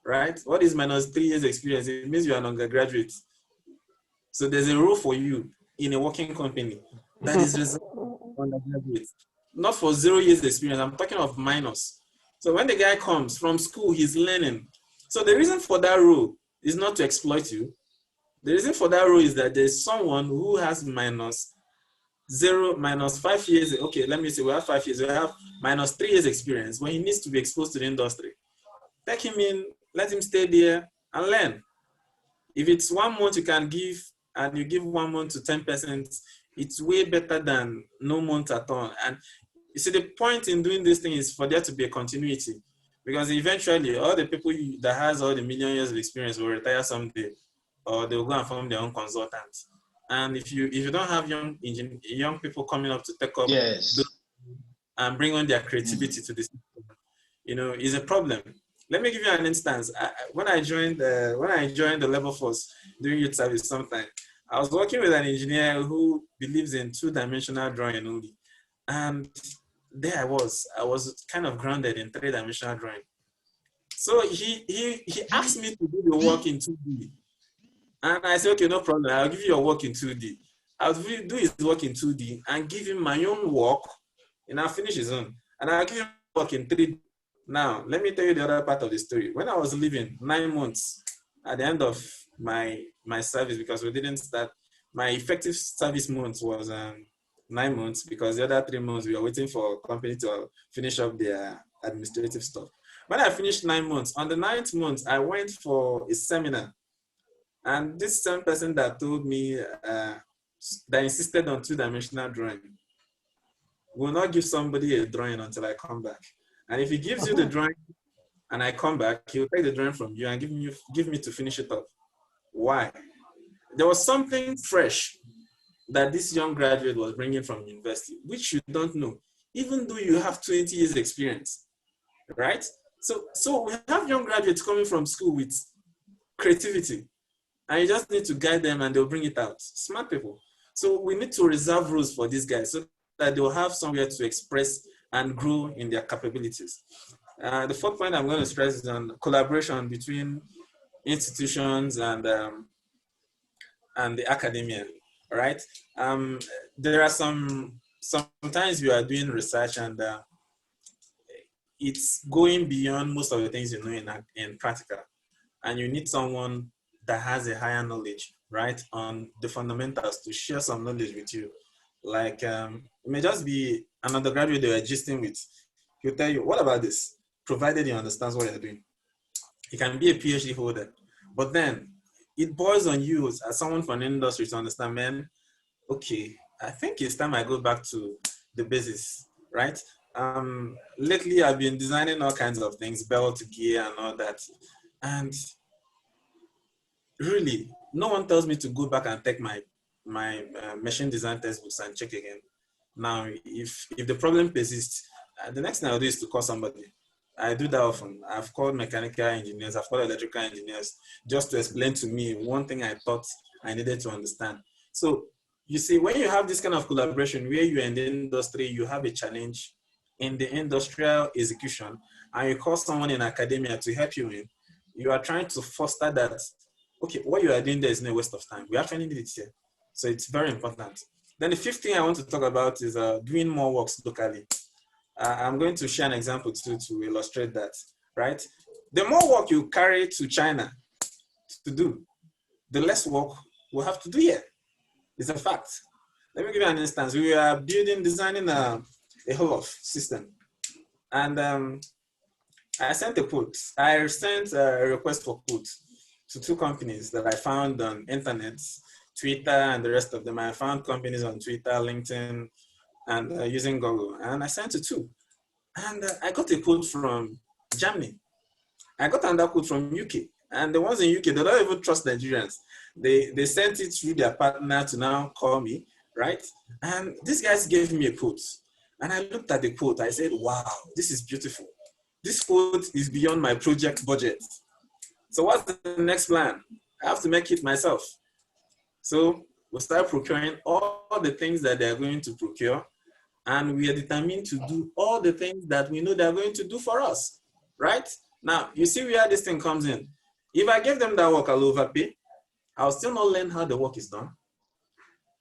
right? What is -3 years experience? It means you are an undergraduate. So there's a role for you in a working company that is reserved for undergraduates, not for 0 years experience. I'm talking of minors. So when the guy comes from school, he's learning. So the reason for that role is not to exploit you. The reason for that role is that there's someone who has -5 years. Okay, let me say we have 5 years. We have -3 years experience. When he needs to be exposed to the industry, take him in, let him stay there and learn. If it's 1 month you can give, and you give 1 month to 10%, it's way better than no month at all. And you see, the point in doing this thing is for there to be a continuity, because eventually all the people that has all the million years of experience will retire someday, or they'll go and form their own consultant. And if you don't have young people coming up to take up and bring on their creativity to this, you know, is a problem. Let me give you an instance. When I joined the labor force during youth service sometime, I was working with an engineer who believes in 2-dimensional drawing only. And there I was kind of grounded in 3-dimensional drawing. So he asked me to do the work in 2D. And I said, okay, no problem. I'll give you your work in 2D. I'll do his work in 2D and give him my own work, and I'll finish his own. And I'll give him work in 3D. Now, let me tell you the other part of the story. When I was leaving, 9 months at the end of my service, because we didn't start, my effective service month was 9 months, because the other 3 months we were waiting for company to finish up their administrative stuff. When I finished 9 months, on the 9th month, I went for a seminar. And this same person that told me, that insisted on 2-dimensional drawing, will not give somebody a drawing until I come back. And if he gives you the drawing and I come back, he'll take the drawing from you and give me to finish it up. Why? There was something fresh that this young graduate was bringing from university, which you don't know, even though you have 20 years experience, right? So we have young graduates coming from school with creativity, and you just need to guide them and they'll bring it out. Smart people. So we need to reserve rules for these guys so that they'll have somewhere to express and grow in their capabilities. The fourth point I'm going to stress is on collaboration between institutions and the academia, right? There are sometimes you are doing research and it's going beyond most of the things you know in practical, and you need someone that has a higher knowledge, right, on the fundamentals to share some knowledge with you. Like, it may just be an undergraduate they were gisting with. He'll tell you, what about this? Provided he understands what you're doing. He can be a PhD holder. But then it boils on you as someone from the industry to understand, man, okay, I think it's time I go back to the basics, right? Lately, I've been designing all kinds of things, belt, gear, and all that. And really, no one tells me to go back and take my machine design textbooks and check again. Now, if the problem persists, the next thing I'll do is to call somebody. I do that often. I've called mechanical engineers, I've called electrical engineers just to explain to me one thing I thought I needed to understand. So you see, when you have this kind of collaboration where you're in the industry, you have a challenge in the industrial execution, and you call someone in academia to help you in, you are trying to foster that, okay, what you are doing there is no waste of time. We actually need it here. So it's very important. Then the fifth thing I want to talk about is doing more works locally. I'm going to share an example to illustrate that, right? The more work you carry to China to do, the less work we'll have to do here. It's a fact. Let me give you an instance. We are designing a whole of system. And I sent a quote. I sent a request for quote to two companies that I found on internet, Twitter, and the rest of them. I found companies on Twitter, LinkedIn, and using Google. And I sent to two. And I got a quote from Germany. I got another quote from UK. And the ones in UK, they don't even trust Nigerians. They sent it through their partner to now call me, right? And these guys gave me a quote. And I looked at the quote. I said, wow, this is beautiful. This quote is beyond my project budget. So what's the next plan? I have to make it myself. So we'll start procuring all the things that they're going to procure. And we are determined to do all the things that we know they're going to do for us, right? Now, you see where this thing comes in. If I give them that work, I'll overpay. I'll still not learn how the work is done.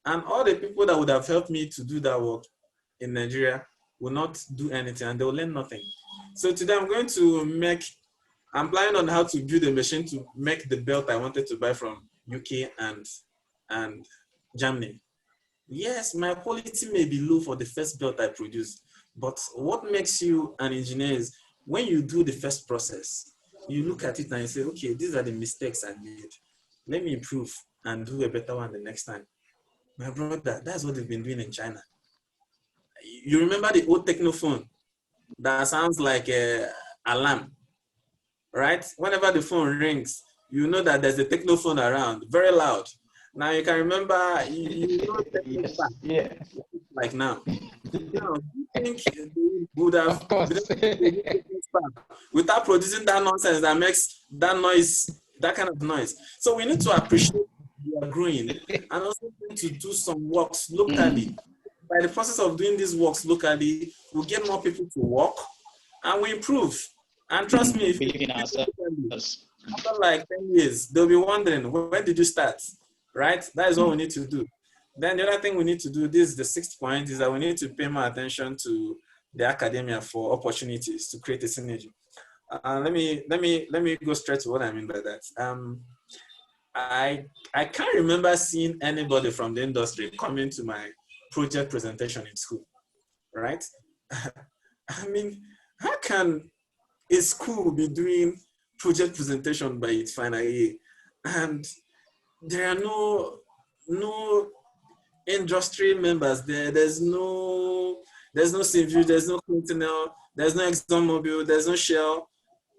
And all the people that would have helped me to do that work in Nigeria will not do anything and they'll learn nothing. So today I'm planning on how to build a machine to make the belt I wanted to buy from UK and Germany. Yes, my quality may be low for the first belt I produce, but what makes you an engineer is when you do the first process, you look at it and you say, okay, these are the mistakes I made. Let me improve and do a better one the next time. My brother, that's what they've been doing in China. You remember the old technophone that sounds like an alarm, right? Whenever the phone rings, you know that there's a technophone around, very loud. Now you can remember, you know Yes, yeah, like now. Now, do you think they would have of course. without producing that nonsense that makes that noise, that kind of noise? So we need to appreciate we are growing and also need to do some works locally. By the process of doing these works locally, we'll get more people to work and we improve. And trust me, if Believe in ourselves. after like 10 years, they'll be wondering, when did you start? Right? That is what we need to do. Then the other thing we need to do, this is the sixth point, is that we need to pay more attention to the academia for opportunities to create a synergy. Let me go straight to what I mean by that. I can't remember seeing anybody from the industry coming to my project presentation in school, right? I mean, how can a school be doing project presentation by its final year and there are no industry members there? There's no Sinview, there's no Clintonel, there's no ExxonMobil, there's no Shell.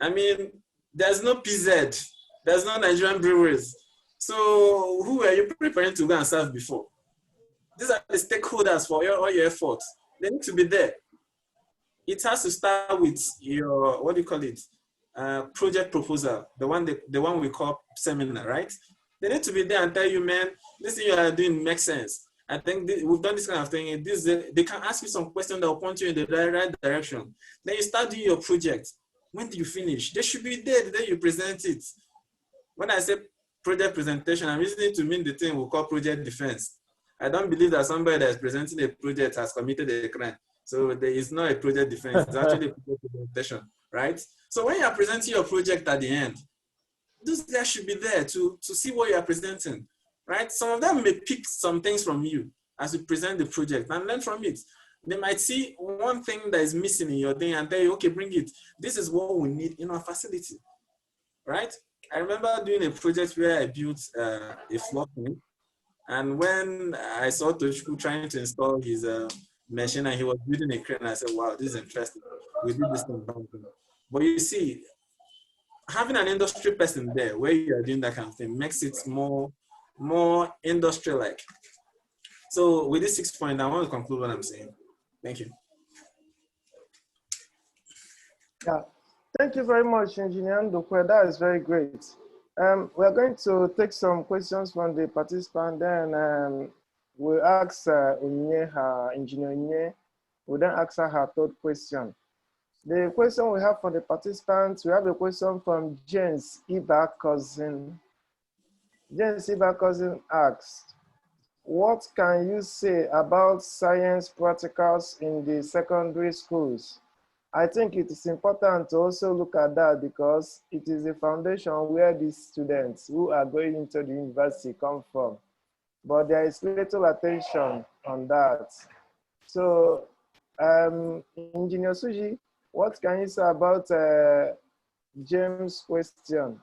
I mean, there's no PZ, there's no Nigerian breweries. So who are you preparing to go and serve before? These are the stakeholders for all your efforts. They need to be there. It has to start with your, what do you call it? Project proposal, the one we call seminar, right? They need to be there and tell you, man, this thing you are doing makes sense. I think we've done this kind of thing. They can ask you some questions that will point you in the right direction. Then you start doing your project. When do you finish? They should be there the day you present it. When I say project presentation, I'm using it to mean the thing we call project defense. I don't believe that somebody that is presenting a project has committed a crime. So there is not a project defense, it's actually a project presentation, right? So when you are presenting your project at the end, those guys should be there to see what you are presenting, right? Some of them may pick some things from you as you present the project and learn from it. They might see one thing that is missing in your thing and tell you, okay, bring it. This is what we need in our facility, right? I remember doing a project where I built a floor plan. And when I saw Toshku trying to install his machine and he was building a crane, I said, wow, this is interesting. We did this thing. But you see, having an industry person there where you are doing that kind of thing makes it more industry-like. So with this 6 point, I want to conclude what I'm saying. Thank you. Yeah, thank you very much, Engineer Ndokwe. That is very great. We're going to take some questions from the participant, then we'll ask Engineer Onye, we'll then ask her third question. The question we have for the participants, we have a question from James Iba Cousin. James Iba Cousin asked, what can you say about science practicals in the secondary schools? I think it is important to also look at that because it is the foundation where the students who are going into the university come from. But there is little attention on that. So, Engineer Suji, What can you say about James' question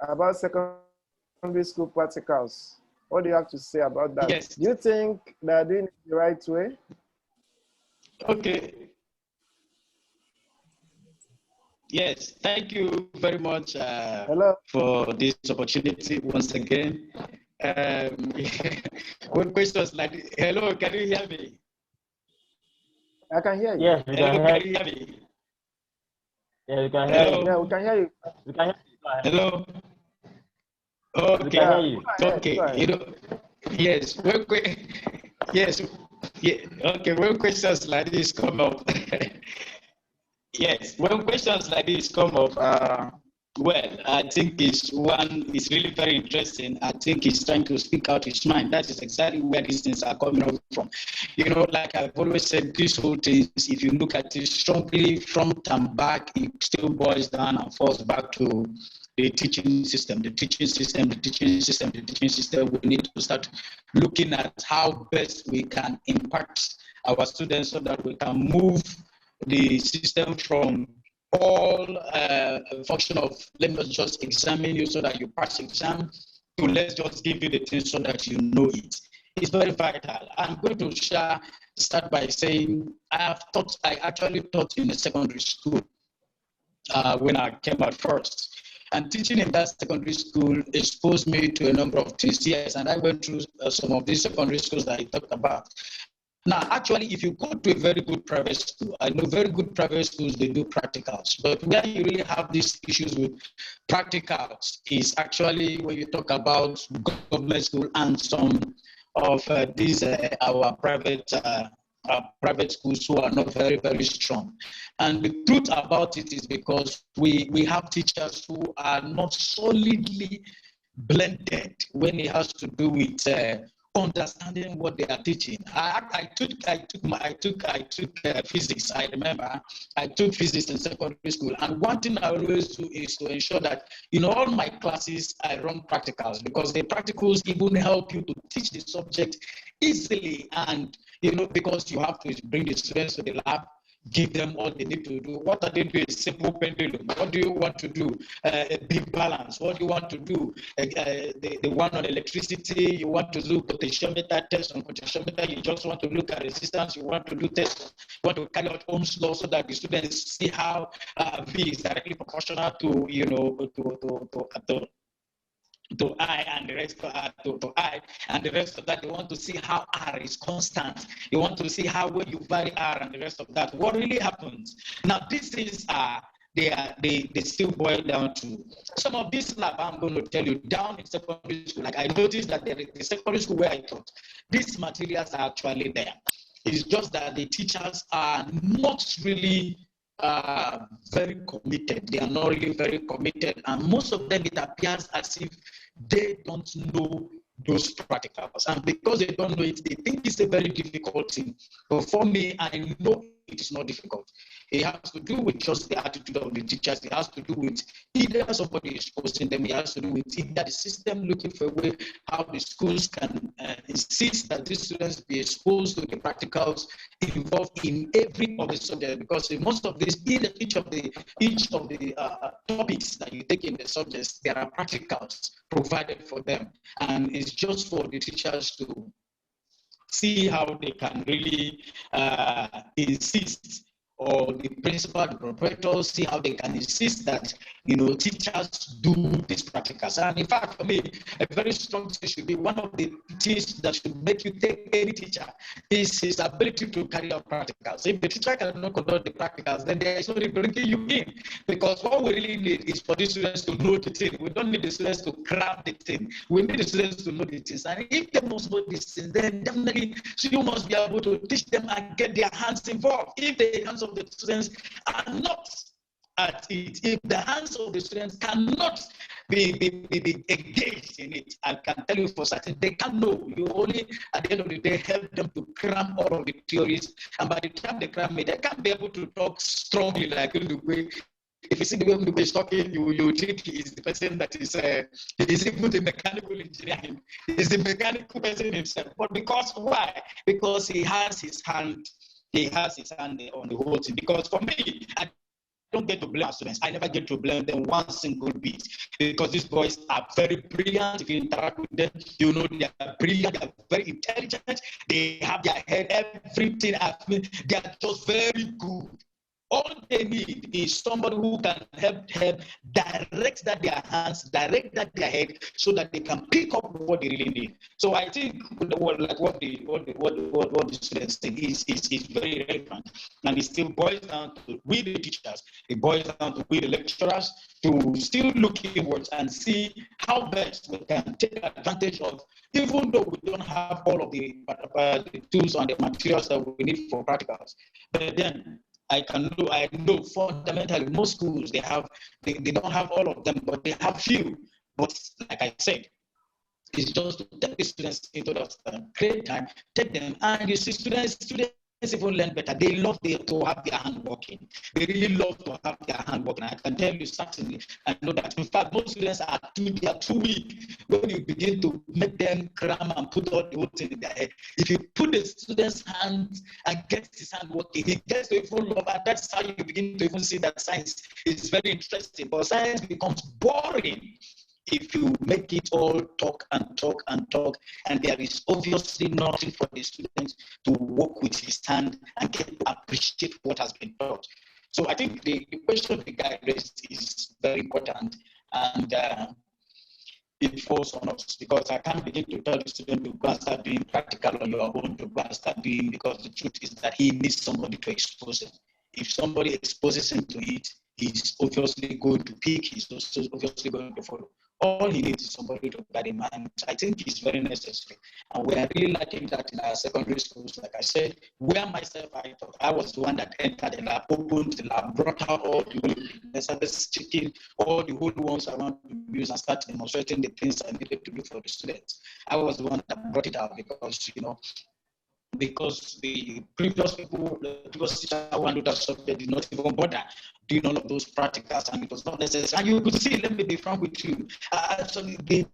about secondary school practicals? What do you have to say about that? Yes. Do you think they're doing it the right way? Okay. Yes, thank you very much for this opportunity once again. One question like, hello, can you hear me? I can hear you. Yes, we Hello, can can hear you hear me? Yeah, we can hear you. Yeah, we can hear you. We can hear you. Go ahead. Hello. We can hear Okay. you. Okay. You know, yes. Yes. Yeah. Okay. When questions like this come up, yes. When questions like this come up, well, I think it's really very interesting. I think he's trying to speak out his mind. That is exactly where these things are coming up from. You know, like I've always said, this whole thing, if you look at it strongly front and back, it still boils down and falls back to the teaching system. We need to start looking at how best we can impact our students so that we can move the system from all function of let me just examine you so that you pass exam to let's just give you the thing so that you know it. It's very vital. I'm going to start by saying I actually taught in a secondary school when I came out first. And teaching in that secondary school exposed me to a number of things. Yes, and I went through some of these secondary schools that I talked about. Now, actually, if you go to a very good private school, I know very good private schools, they do practicals. But where you really have these issues with practicals is actually when you talk about government school and some of these, our private schools who are not very, very strong. And the truth about it is because we have teachers who are not solidly blended when it has to do with understanding what they are teaching. I took physics. I remember I took physics in secondary school, and one thing I always do is to ensure that in all my classes I run practicals, because the practicals even help you to teach the subject easily, and because you have to bring the students to the lab, give them what they need to do. What are they doing? Simple pendulum. What do you want to do? A big balance. What do you want to do? The one on electricity, you want to do potentiometer test on potentiometer. You just want to look at resistance. You want to do tests. You want to carry out Ohm's law so that the students see how V is directly proportional to to I and the rest to I and the rest of that. You want to see how R is constant. You want to see how when you vary R and the rest of that, what really happens. Now these things they still boil down to some of this lab. I'm going to tell you down in secondary school. Like I noticed that the secondary school where I taught, these materials are actually there. It's just that the teachers are not really very committed. They are not really very committed, and most of them, it appears as if they don't know those practicals, and because they don't know it, they think it's a very difficult thing. But for me, I know it is not difficult. It has to do with just the attitude of the teachers. It has to do with either somebody exposing them. It has to do with either the system looking for a way how the schools can insist that these students be exposed to the practicals involved in every of the subject. Because in most of these, in each of the topics that you take in the subjects, there are practicals provided for them, and it's just for the teachers to see how they can really insist, or the principal, the proprietor, see how they can insist that teachers do these practicals. And in fact, for me, a very strong thing should be one of the things that should make you take any teacher is his ability to carry out practicals. If the teacher cannot conduct the practicals, then there is no bringing you in, because what we really need is for the students to know the thing. We don't need the students to cram the thing. We need the students to know the things. And if they must know these things, then definitely you must be able to teach them and get their hands involved. If the hands of the students are not at it, if the hands of the students cannot be engaged in it, I can tell you for certain they can't know. You only at the end of the day help them to cram all of the theories, and by the time they cram it, they can't be able to talk strongly like Ndukwe. If you see the way Ndukwe is talking, you think he is the person that is even the mechanical engineer. He's the mechanical person himself. But because why? Because he has his hand he has his hand on the whole thing. Because for me, I don't get to blame our students. I never get to blame them one single bit, because these boys are very brilliant. If you interact with them, you know they are brilliant, they are very intelligent, they have their head, everything. They are just very good. All they need is somebody who can help them direct that their hands, direct that their head, so that they can pick up what they really need. So I think what the students think is very relevant, and it still boils down to we the teachers, it boils down to we the lecturers to still look inwards and see how best we can take advantage of, even though we don't have all of the tools and the materials that we need for practicals. But then I know fundamentally most schools they don't have all of them, but they have few. But like I said, it's just to take the students into the create time, take them, and you see students even learn better. They love to have their hand working. They really love to have their hand working. I can tell you certainly, I know that. In fact, most students are too weak when you begin to make them cram and put all the whole thing in their head. If you put the student's hand and get his hand working, he gets to even love, and that's how you begin to even see that science is very interesting. But science becomes boring if you make it all talk and talk and talk, and there is obviously nothing for the student to work with his hand and get to appreciate what has been taught. So I think the question the guy raised is very important, and it falls on us, because I can't begin to tell the student to go and start doing practical on your own, to go and start doing, because the truth is that he needs somebody to expose him. If somebody exposes him to it, he's obviously going to pick, he's also obviously going to follow. All he needs is somebody to guide him, and I think it's very necessary. And we are really lacking that in our secondary schools. Like I said, where myself, I thought I was the one that entered the lab, opened the lab, brought out all the service chicken, all the whole ones around to use, and started demonstrating the things I needed to do for the students. I was the one that brought it out, because the previous people, the previous teacher who handled that subject did not even bother doing all of those practicals, and it was not necessary. And you could see, let me be frank with you, actually the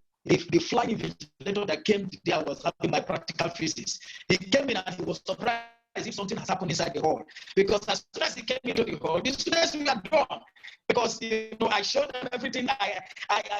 flying invigilator that came today, I was having my practical physics. He came in and he was surprised if something has happened inside the hall, because as soon as he came into the hall, the students were gone. Because I showed them everything.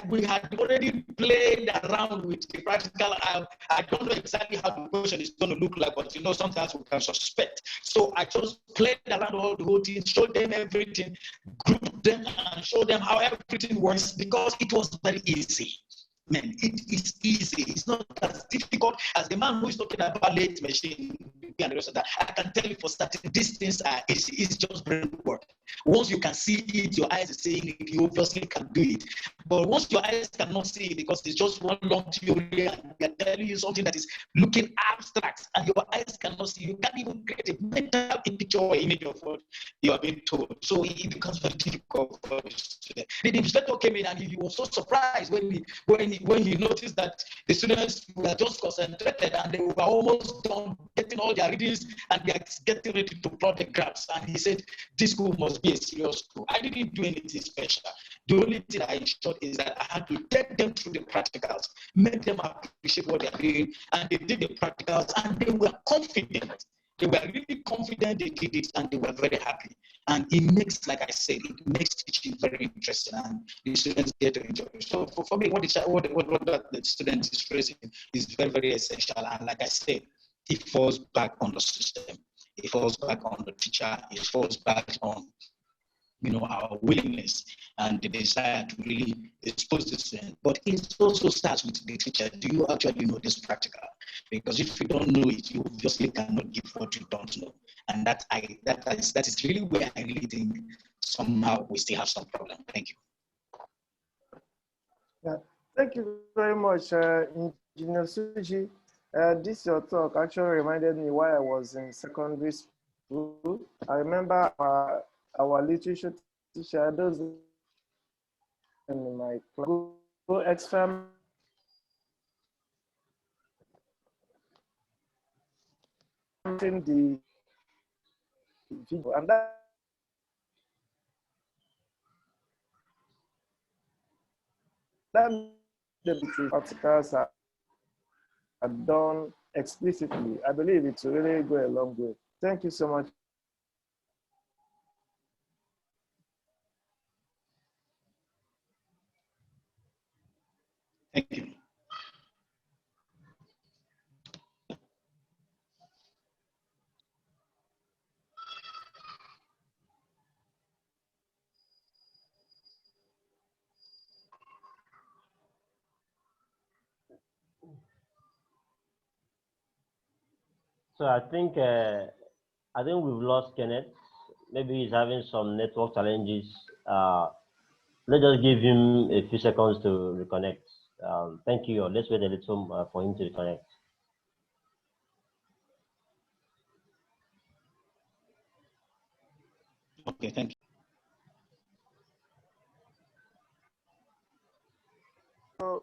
We had already played around with the practical. I don't know exactly how the question is going to look like, but sometimes we can suspect. So I just played around all the whole thing, showed them everything, grouped them, and showed them how everything works, because it was very easy. Man, it is easy. It's not as difficult as the man who is talking about late machine and the rest of that. I can tell you for certain, these things are easy. It's just brain work. Once you can see it, your eyes are seeing it, you obviously can do it. But once your eyes cannot see it, because it's just one long theory, and they're telling you something that is looking abstract, and your eyes cannot see, you can't even create a mental picture or image of what you are being told. So it becomes very difficult for the student. The instructor came in and he was so surprised when he noticed that the students were just concentrated and they were almost done getting all their readings and they are getting ready to plot the graphs. And he said, this school must be a serious school. I didn't do anything special. The only thing I ensured is that I had to take them through the practicals, make them appreciate what they're doing, and they did the practicals and they were confident. They were really confident they did it, and they were very happy. And it makes, like I said, it makes teaching very interesting, and the students get to enjoy it. So for me, what the student is raising is very, very essential. And like I said, it falls back on the system. It falls back on the teacher. It falls back on our willingness and the desire to really expose the student. But it also starts with the teacher. Do you actually know this practical? Because if you don't know it, you obviously cannot give what you don't know. And that is really where I really think somehow we still have some problem. Thank you. Yeah, thank you very much, Engineer Suji. This your talk actually reminded me why I was in secondary school. I remember our literature teacher, those in my class, go extra the video, and that the articles are done explicitly. I believe it will really go a long way. Thank you so much. Thank you. So I think we've lost Kenneth. Maybe he's having some network challenges. Let's just give him a few seconds to reconnect. Thank you. Let's wait a little for him to reconnect. Okay, thank you.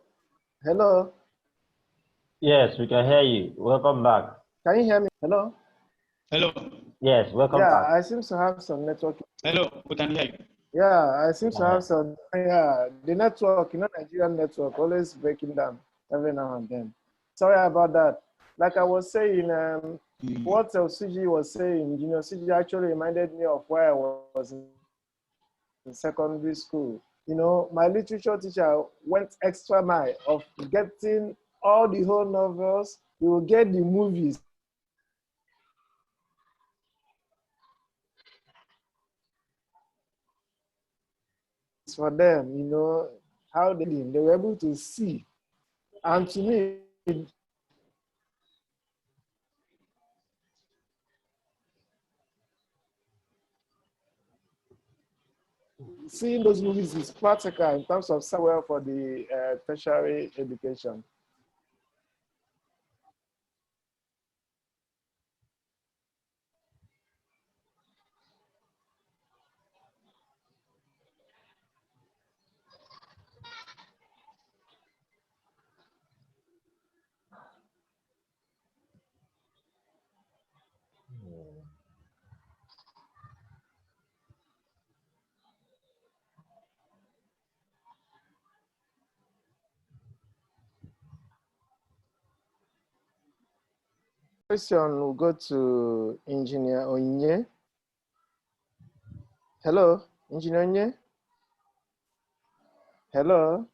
Hello. Yes, we can hear you. Welcome back. Can you hear me? Hello. Hello. Yes, welcome Yeah, back. I seem to have some network. Hello, we can hear you. Yeah, I seem to have some. Yeah, the network, Nigerian network, always breaking down every now and then. Sorry about that. Like I was saying, what Suji was saying, Suji actually reminded me of where I was in secondary school. My literature teacher went extra mile of getting all the whole novels. He will get the movies. For them, how they were able to see. And to me, seeing those movies is practical in terms of somewhere for the tertiary education. Question will go to Engineer Onye. Hello, Engineer Onye. Hello,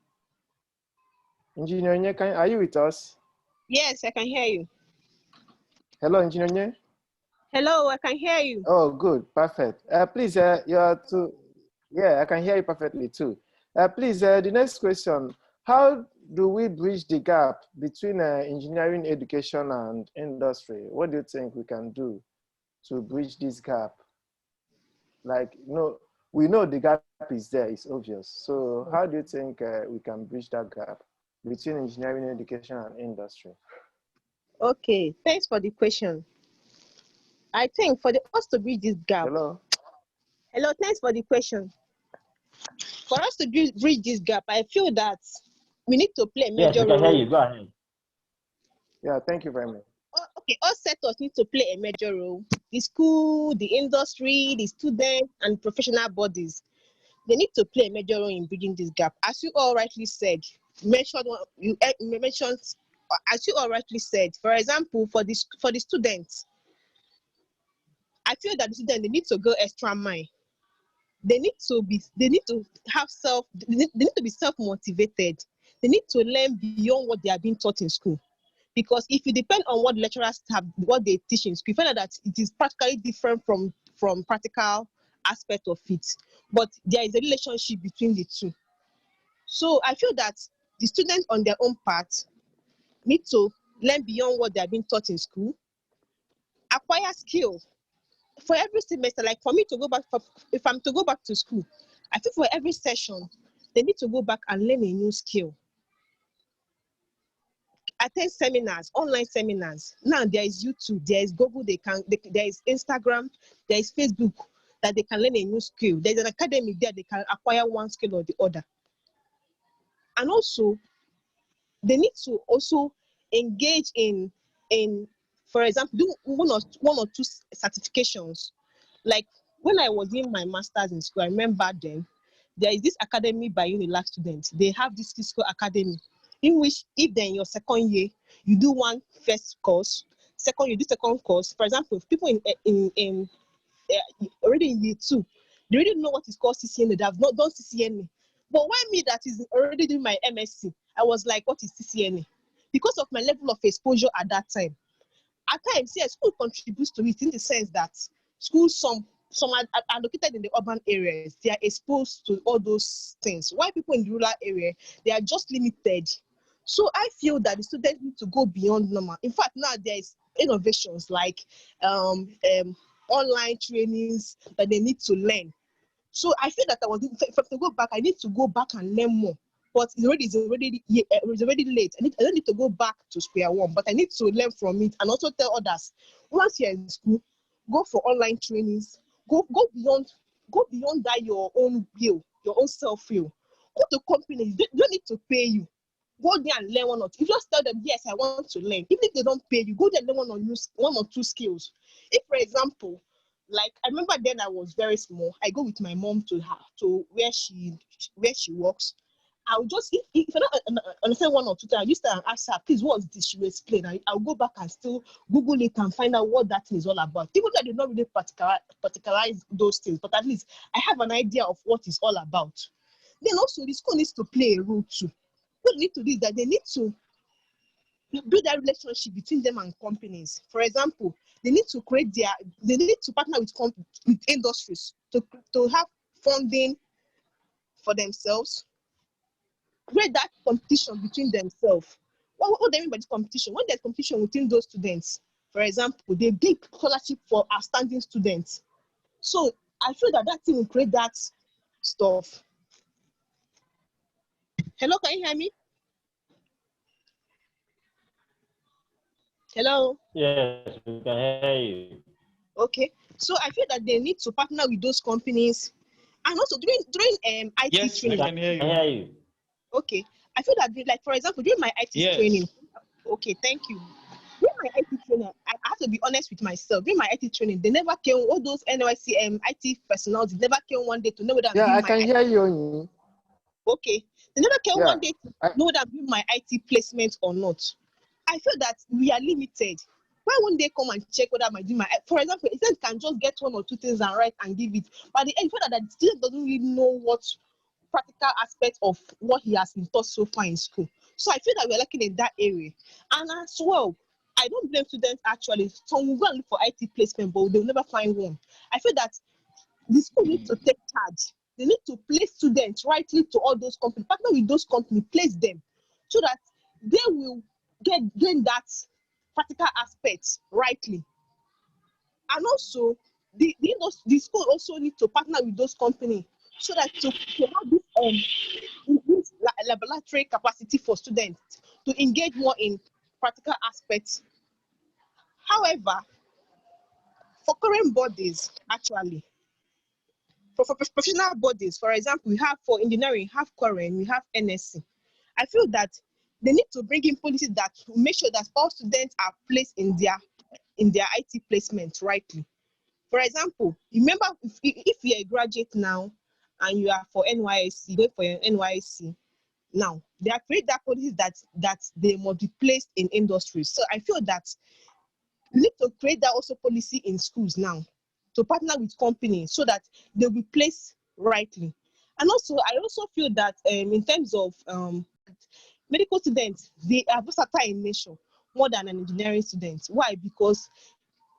Engineer Onye, are you with us? Yes, I can hear you. Hello, Engineer Onye. Hello, I can hear you. Oh, good, perfect. Please, I can hear you perfectly too. Please, the next question: how do we bridge the gap between engineering education and industry? What do you think we can do to bridge this gap? Like, we know the gap is there, it's obvious. So how do you think we can bridge that gap between engineering education and industry? Okay, thanks for the question. I think for us to bridge this gap. Hello, thanks for the question. For us to bridge this gap, I feel that we need to play a major role. Yes, we can hear you. Go ahead. Yeah, thank you very much. Okay, all sectors need to play a major role. The school, the industry, the students, and professional bodies. They need to play a major role in bridging this gap. As you all rightly said, you mentioned, as you all rightly said, for example, for the students, I feel that the students, they need to go extra mile. They need to be self-motivated. They need to learn beyond what they are being taught in school. Because if you depend on what lecturers have, what they teach in school, you find out that it is practically different from practical aspect of it. But there is a relationship between the two. So I feel that the students on their own part need to learn beyond what they are being taught in school, acquire skills. For every semester, like for me to go back, if I'm to go back to school, I think for every session, they need to go back and learn a new skill. Attend seminars, online seminars. Now there is YouTube, there is Google, there is Instagram, there is Facebook that they can learn a new skill. There's an academy there they can acquire one skill or the other. And also, they need to also engage in for example, do one or two certifications. Like when I was in my master's in school, I remember then there is this academy by Unilag students. They have this physical academy in which if then your second year you do one first course, this second course, for example, if people already in year 2, they already know what is called CCNA. They have not done CCNA. But why me that is already doing my MSc, I was like, what is CCNA? Because of my level of exposure at that time. At times, yes, school contributes to it in the sense that schools, some are located in the urban areas. They are exposed to all those things. Why people in the rural area, they are just limited. So I feel that the students need to go beyond normal. In fact, now there is innovations like online trainings that they need to learn. So I feel that if I to go back, I need to go back and learn more. But it's already late. I don't need to go back to square one, but I need to learn from it and also tell others. Once you're in school, go for online trainings. Go beyond that your own will, your own self will. Go to companies. They don't need to pay you. Go there and learn one or two. You just tell them, yes, I want to learn. Even if they don't pay you, go there and learn one or two skills. If, for example, like I remember then I was very small. I go with my mom to where she works. I would just if I don't understand one or two times, I used to ask her, please, what's this? She will explain. I'll go back and still Google it and find out what that thing is all about. Even though I did not really particularize those things, but at least I have an idea of what it's all about. Then also the school needs to play a role too. What they need to do is that they need to build that relationship between them and companies. For example, they need to partner with industries to have funding for themselves, create that competition between themselves. What do I mean by this competition? When there's competition within those students, for example, they give scholarship for outstanding students. So I feel that thing will create that stuff. Hello, can you hear me? Hello? Yes, we can hear you. Okay. So I feel that they need to partner with those companies. And also during IT Yes, training. I can hear you. I hear you. Okay. I feel that, like, for example, during my IT training. Okay, thank you. During my IT training, I have to be honest with myself. During my IT training, they never came, all those NYC IT personnel, they never came one day to know whether I'm doing I my can IT. hear you. Onyi. Okay. They never came one day to know whether I'm doing my IT placement or not. I feel that we are limited. Why won't they come and check whether I'm doing my, for example, a student can just get one or two things and write and give it. But at the end, the student doesn't really know what practical aspect of what he has been taught so far in school. So I feel that we're lacking in that area. And as well, I don't blame students actually. Some will go and look for IT placement, but they'll never find one. I feel that the school needs to take charge. They need to place students rightly to all those companies, partner with those companies, place them so that they will gain that practical aspect rightly. And also, the school also need to partner with those companies so that to have this laboratory capacity for students to engage more in practical aspects. However, for current bodies, actually, for professional bodies, for example, we have for engineering, we have current, we have NSC. I feel that they need to bring in policies that make sure that all students are placed in their IT placement rightly. For example, remember if you're a graduate now and you are for NYSC, going for your NYSC, now they are creating that policies that they must be placed in industries. So I feel that we need to create that also policy in schools now to partner with companies so that they'll be placed rightly. And also, I also feel that in terms of medical students, they are versatile in nature more than an engineering student. Why? Because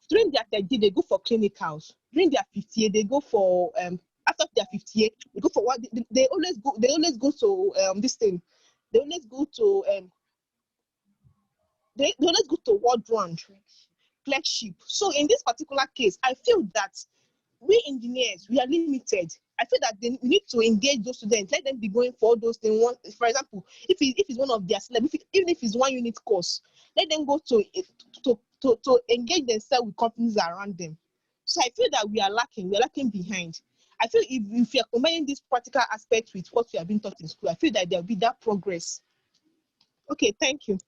during their third year, they go for clinicals. During their fifth year, they go for after their fifth year, they go for what they always go. They always go to this thing. They always go to they always go to ward round clerkship. So in this particular case, I feel that we engineers, we are limited. I feel that we need to engage those students, let them be going for all those things. For example, if it's one of their syllabus, even if it's 1 unit course, let them go to engage themselves with companies around them. So I feel that we are lacking behind. I feel if you are combining this practical aspect with what we have been taught in school, I feel that there will be that progress. Okay, thank you.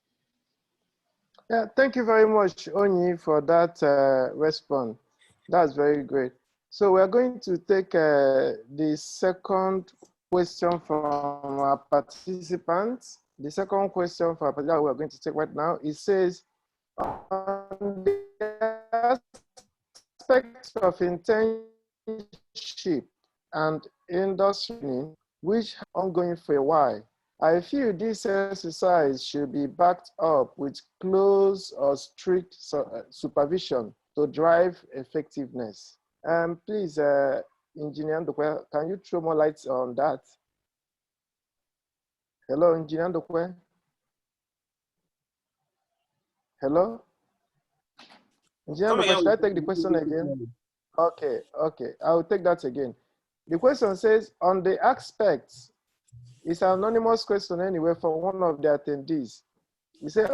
Yeah, thank you very much, Onyi, for that response. That's very great. So we're going to take the second question from our participants. The second question for our participant we're going to take right now, it says, on the aspect of internship and industry, which ongoing for a while, I feel this exercise should be backed up with close or strict supervision to drive effectiveness. Please, Engineer Ndokwe, can you throw more light on that? Hello, Engineer Ndokwe. Hello? Engineer Ndokwe, should I take the question again? Okay, I will take that again. The question says, on the aspects, it's an anonymous question anyway from one of the attendees. He said,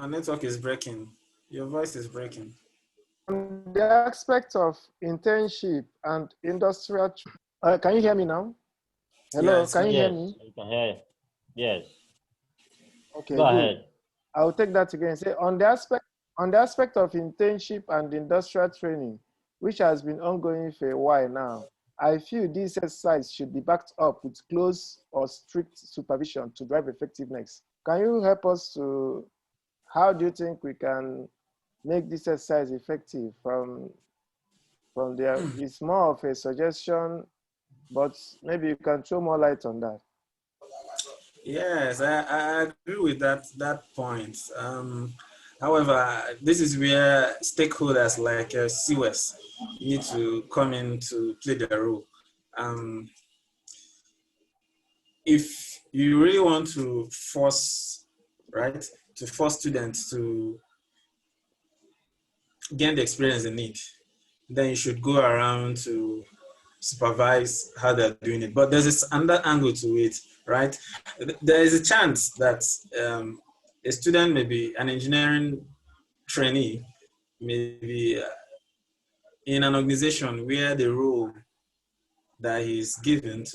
network is breaking. Your voice is breaking. On the aspect of internship and industrial, can you hear me now? Hello, Yes, can you hear Yes, me? you can hear. Yes. Okay, Go good. ahead. I'll take that again. Say on the aspect of internship and industrial training, which has been ongoing for a while now, I feel this exercise should be backed up with close or strict supervision to drive effectiveness. Can you help us to, how do you think we can make this exercise effective from there? It's more of a suggestion, but maybe you can throw more light on that. Yes, I agree with that point. However, this is where stakeholders like CWES need to come in to play their role. If you really want to force, right, to force students to gain the experience they need, then you should go around to supervise how they're doing it. But there's this another angle to it, right? There is a chance that a student, maybe an engineering trainee, maybe in an organization where the role that he's given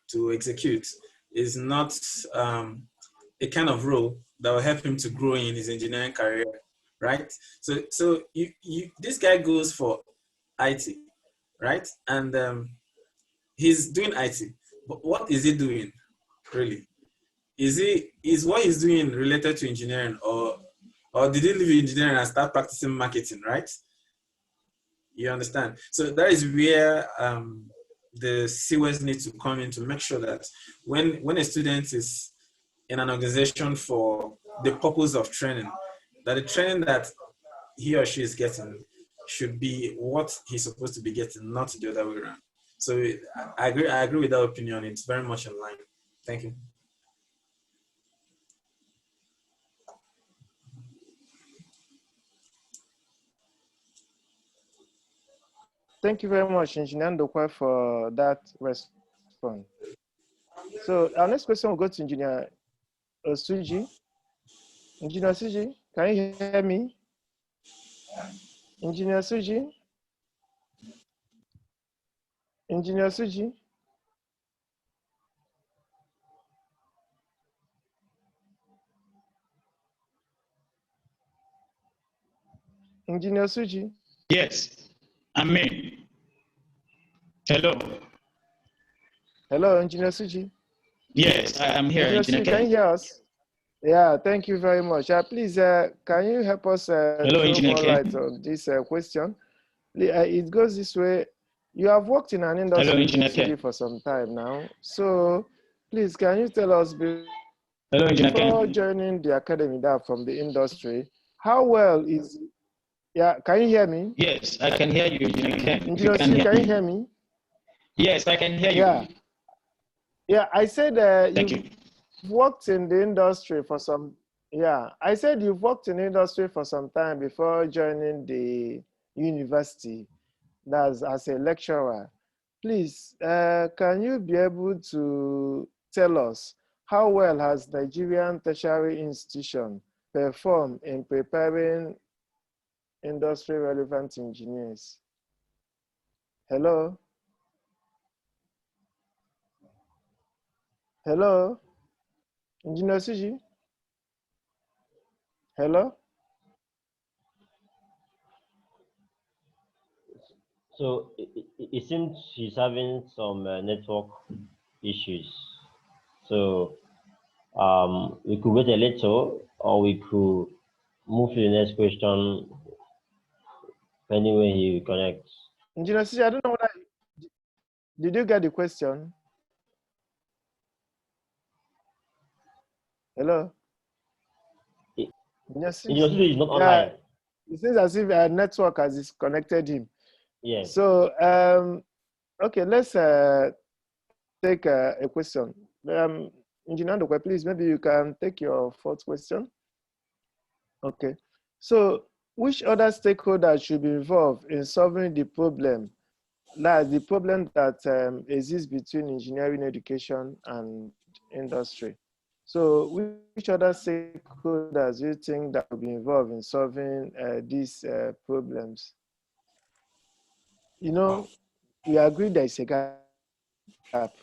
to execute is not a kind of role that will help him to grow in his engineering career, right? So this guy goes for IT, right? And he's doing IT, but what is he doing really? Is what he's doing related to engineering, or did he leave engineering and start practicing marketing, right? You understand? So that is where the CWES need to come in to make sure that when a student is in an organization for the purpose of training, that the training that he or she is getting should be what he's supposed to be getting, not the other way around. So I agree with that opinion. It's very much in line. Thank you. Thank you very much, Engineer Ndokwe, for that response. So our next question will go to Engineer Suji. Engineer Suji, can you hear me? Engineer Suji? Engineer Suji? Engineer Suji? Yes, I'm in. Hello. Hello, Engineer Suji? Yes, I am here. Engineer Suji, can you hear us? Yeah, thank you very much. Please, can you help us Hello, throw Engineer more light on this question? It goes this way. You have worked in an industry Suji, for some time now. So please, can you tell us before joining the academy that from the industry, how well is, yeah, can you hear me? Yes, I can hear you, Engineer Ken. Engineer Suji, can you hear me? Yes, I can hear you. Yeah. Yeah, I said you've worked in the industry for some, yeah, I said you've worked in the industry for some time before joining the university, that's as a lecturer. Please, can you be able to tell us how well has Nigerian tertiary institution performed in preparing industry relevant engineers? Hello? Hello? Engineer Suji? Hello? So it seems she's having some network issues. So We could wait a little, or we could move to the next question anyway he connects. Engineer C, I don't know what did you get the question? Hello? Engineer C is not online. It seems as if our network has disconnected him. Yes. So, okay, let's take a question. Engineer Ndokwe, please, maybe you can take your fourth question. Okay. So, which other stakeholders should be involved in solving the problem? That's the problem that exists between engineering education and industry. So, which other stakeholders do you think that will be involved in solving these problems? You know, we agree there is a gap.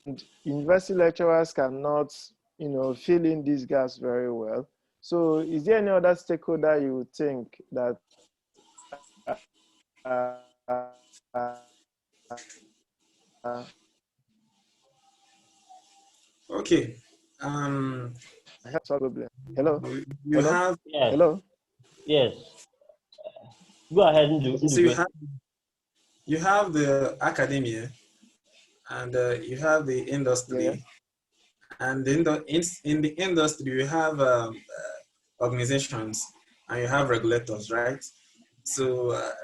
And university lecturers cannot, fill in these gaps very well. So, is there any other stakeholder you think that Okay. solve problem? Hello. You Hello? have Yes. Hello. Yes. Go ahead and do. so you have the academia, and you have the industry, Yeah. and in the industry you have organizations and you have regulators, right? So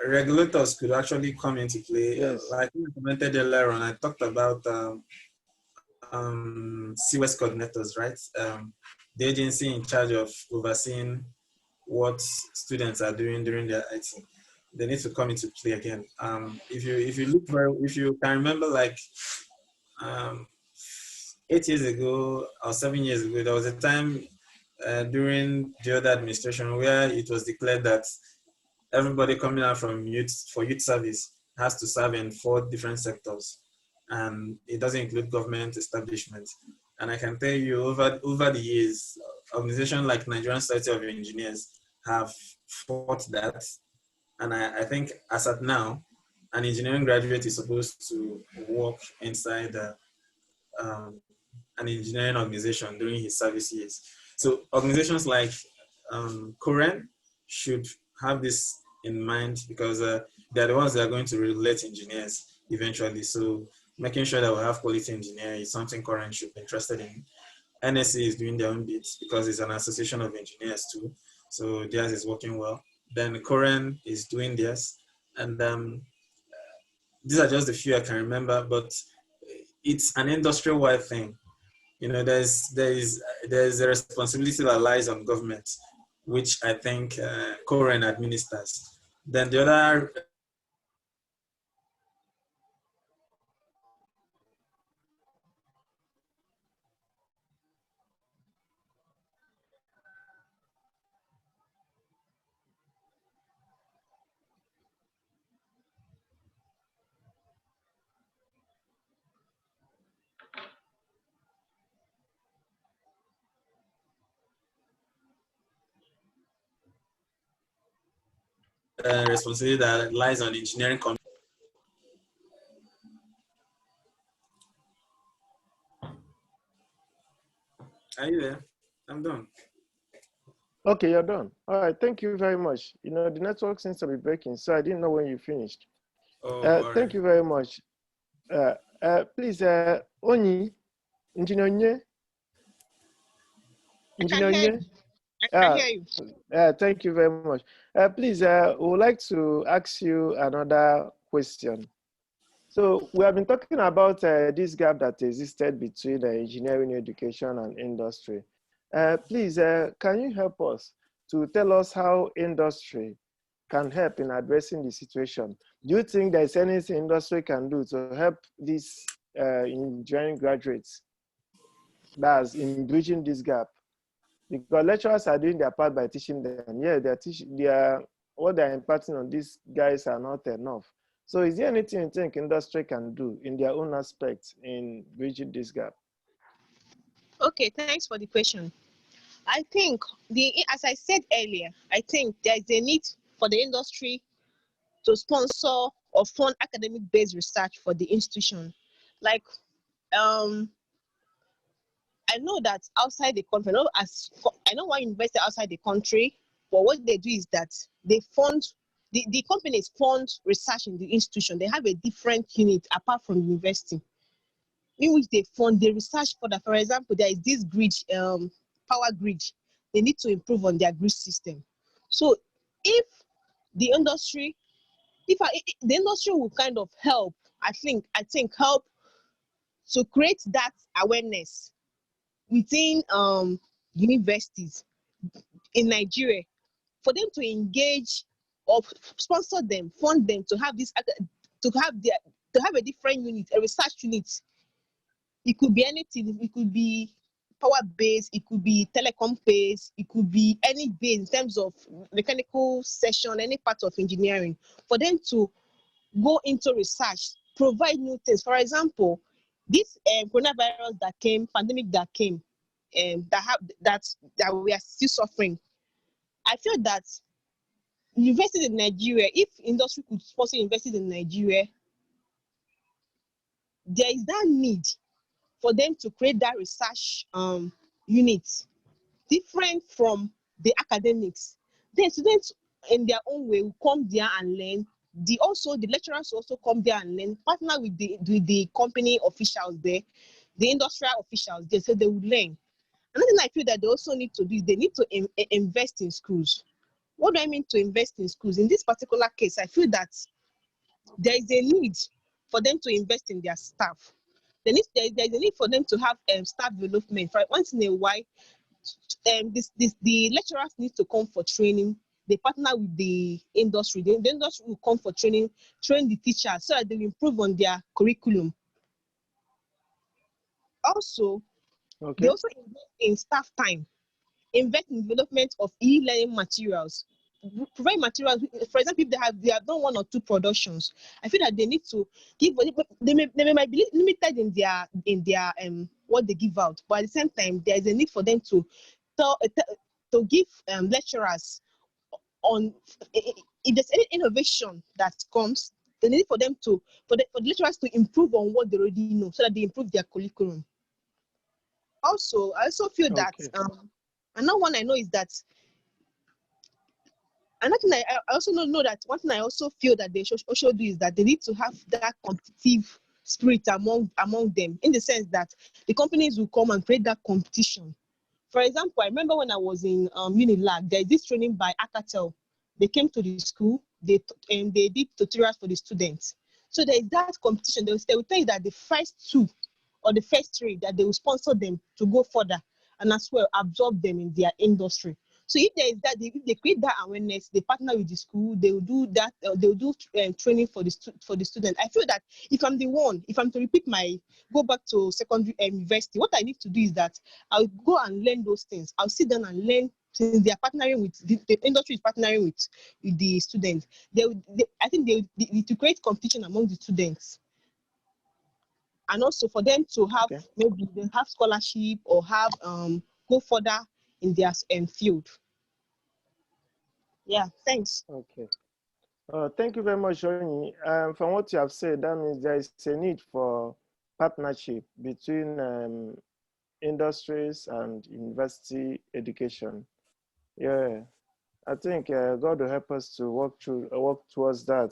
regulators could actually come into play. Yes. Like we commented earlier on, I talked about CWES coordinators, right? The agency in charge of overseeing what students are doing during their IT. They need to come into play again. If you can remember, like 8 years ago or 7 years ago, there was a time during the other administration where it was declared that everybody coming out from youth service has to serve in 4 different sectors, and it doesn't include government establishments. And I can tell you, over the years, organizations like Nigerian Society of Engineers have fought that. And I think as at now, an engineering graduate is supposed to work inside an engineering organization during his service years. So organizations like Koren should have this in mind, because they're the ones that are going to regulate engineers eventually. So making sure that we have quality engineering is something Koren should be interested in. NSC is doing their own bits because it's an association of engineers too. So theirs is working well. Then Koren is doing theirs. And these are just the few I can remember, but it's an industry-wide thing. There's a responsibility that lies on government, which I think Koren administers. Then the other responsibility that lies on engineering. Are you there? I'm done. Okay, you're done. All right, thank you very much. The network seems to be breaking, so I didn't know when you finished. Thank you very much. Please, Oni, Engineer Nye. I can hear you. Thank you very much. Please, we would like to ask you another question. So we have been talking about this gap that existed between engineering education and industry. Please, can you help us to tell us how industry can help in addressing the situation? Do you think there's anything industry can do to help these engineering graduates that's in bridging this gap? Because lecturers are doing their part by teaching them. Yeah, what they're imparting on these guys are not enough. So is there anything you think industry can do in their own aspects in bridging this gap? Okay, thanks for the question. I think, as I said earlier, I think there is a need for the industry to sponsor or fund academic-based research for the institution. Like, I I know that outside the country, I know one university outside the country, but what they do is that they fund, the companies fund research in the institution. They have a different unit apart from the university, in which they fund the research for that. For example, there is this grid, power grid. They need to improve on their grid system. So if the industry, the industry will kind of help, I think help to create that awareness within universities in Nigeria, for them to engage or sponsor them, fund them to have this, to have a different unit, a research unit. It could be anything. It could be power based, it could be telecom based, it could be any base in terms of mechanical section, any part of engineering, for them to go into research, provide new things. For example, this coronavirus that came, pandemic that came, that we are still suffering. I feel that universities in Nigeria, if industry could sponsor universities in Nigeria, there is that need for them to create that research unit different from the academics. The students in their own way will come there and learn. The lecturers also come there and learn, partner with the company officials there, the industrial officials there, so they will learn. Another thing I feel that they also need to do is they need to invest in schools. What do I mean to invest in schools? In this particular case, I feel that there is a need for them to invest in their staff. There is a need for them to have staff development. For once in a while, the lecturers need to come for training. They partner with the industry. The industry will come for training, train the teachers so that they will improve on their curriculum. Also, they also invest in staff time, invest in development of e-learning materials, provide materials. For example, if they have done 1 or 2 productions, I feel that they need to give. They might be limited in their what they give out, but at the same time, there is a need for them to give lecturers on if there's any innovation that comes. They need for them for the lecturers to improve on what they already know, so that they improve their curriculum. Also, I also feel that another one I know is that another thing I also know that one thing I also feel that they should also do is that they need to have that competitive spirit among them, in the sense that the companies will come and create that competition. For example, I remember when I was in Unilag, there is this training by Alcatel. They came to the school, they did tutorials for the students. So there is that competition. They will tell you that the first 2 or the first 3 that they will sponsor them to go further and as well absorb them in their industry. So if there is that, if they create that awareness, they partner with the school, they will do that. They will do training for the student. I feel that if I'm to go back to secondary university, what I need to do is that I'll go and learn those things. I'll sit down and learn, since they are partnering with the industry is partnering with the students. I think they need to create competition among the students, and also for them to have maybe they have scholarship or have go further in their field. Yeah, thanks. Okay. Thank you very much, Shoni. From what you have said, that means there is a need for partnership between industries and university education. Yeah, I think God will help us to work towards that.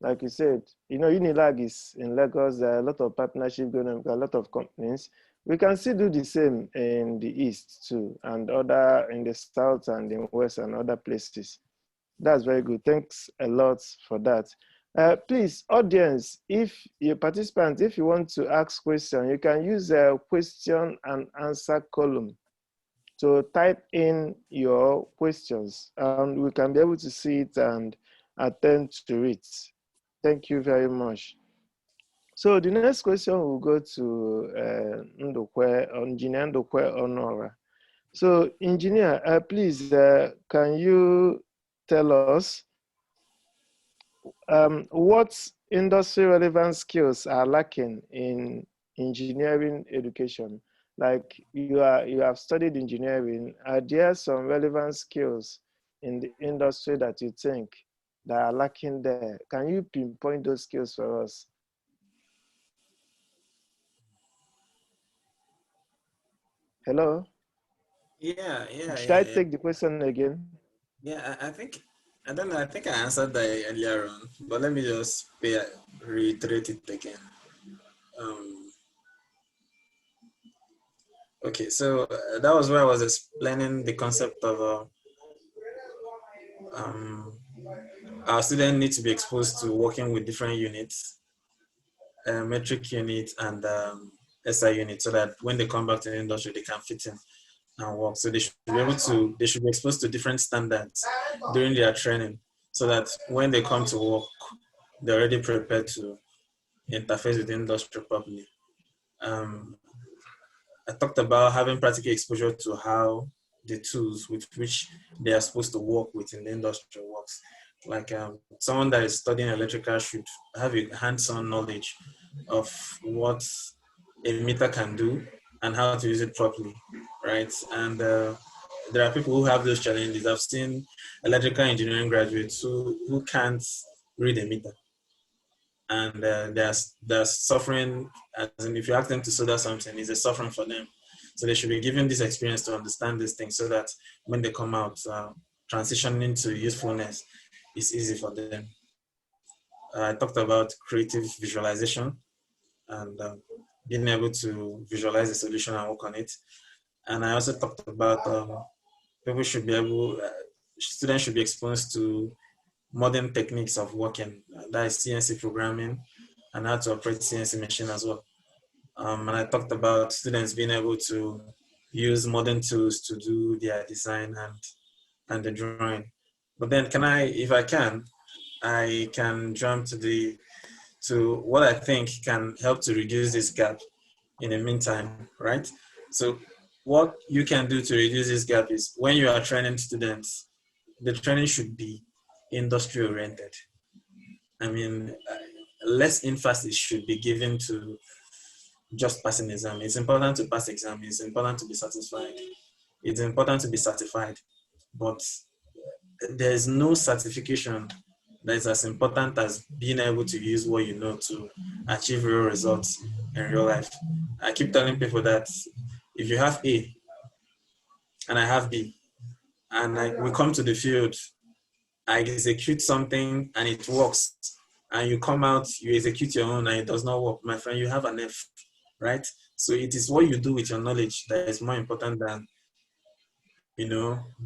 Like you said, Unilag is in Lagos. There are a lot of partnership going on with a lot of companies. We can still do the same in the East too, and in the South and in West and other places. That's very good. Thanks a lot for that. Please, audience, if you want to ask questions, you can use a question and answer column to type in your questions, and we can be able to see it and attend to it. Thank you very much. So the next question will go to Engineer Ndokwe Onora. So, Engineer, please, can you tell us what industry relevant skills are lacking in engineering education? Like you have studied engineering, are there some relevant skills in the industry that you think that are lacking there? Can you pinpoint those skills for us? Hello? Yeah, yeah, Should yeah, I yeah. take the question again? Yeah, I think I don't know. I think I answered that earlier on, but let me just reiterate it again. Um, okay, so that was where I was explaining the concept of um, our students need to be exposed to working with different units, metric unit and SI unit, so that when they come back to the industry, they can fit in and work. So they should be exposed to different standards during their training, so that when they come to work, they're already prepared to interface with the industry properly. Um, I talked about having practical exposure to how the tools with which they are supposed to work within the industry works. Like someone that is studying electrical should have a hands-on knowledge of what a meter can do and how to use it properly, right? And there are people who have those challenges. I've seen electrical engineering graduates who can't read a meter, and they're suffering. As in, if you ask them to solder something, it's a suffering for them. So they should be given this experience to understand these things, so that when they come out, transitioning to usefulness is easy for them. I talked about creative visualization and being able to visualize a solution and work on it. And I also talked about people should be able, students should be exposed to modern techniques of working, that is CNC programming and how to operate CNC machine as well. And I talked about students being able to use modern tools to do their design and the drawing. But then if I can jump to what I think can help to reduce this gap in the meantime, right? So what you can do to reduce this gap is, when you are training students, the training should be industry oriented. I mean, less emphasis should be given to just passing exam. It's important to pass exam. It's important to be satisfied. It's important to be certified. But there is no certification that is as important as being able to use what you know to achieve real results in real life. I keep telling people that if you have A and I have B, and we come to the field, I execute something and it works, and you come out, you execute your own and it does not work, my friend, you have an F, right? So it is what you do with your knowledge that is more important than,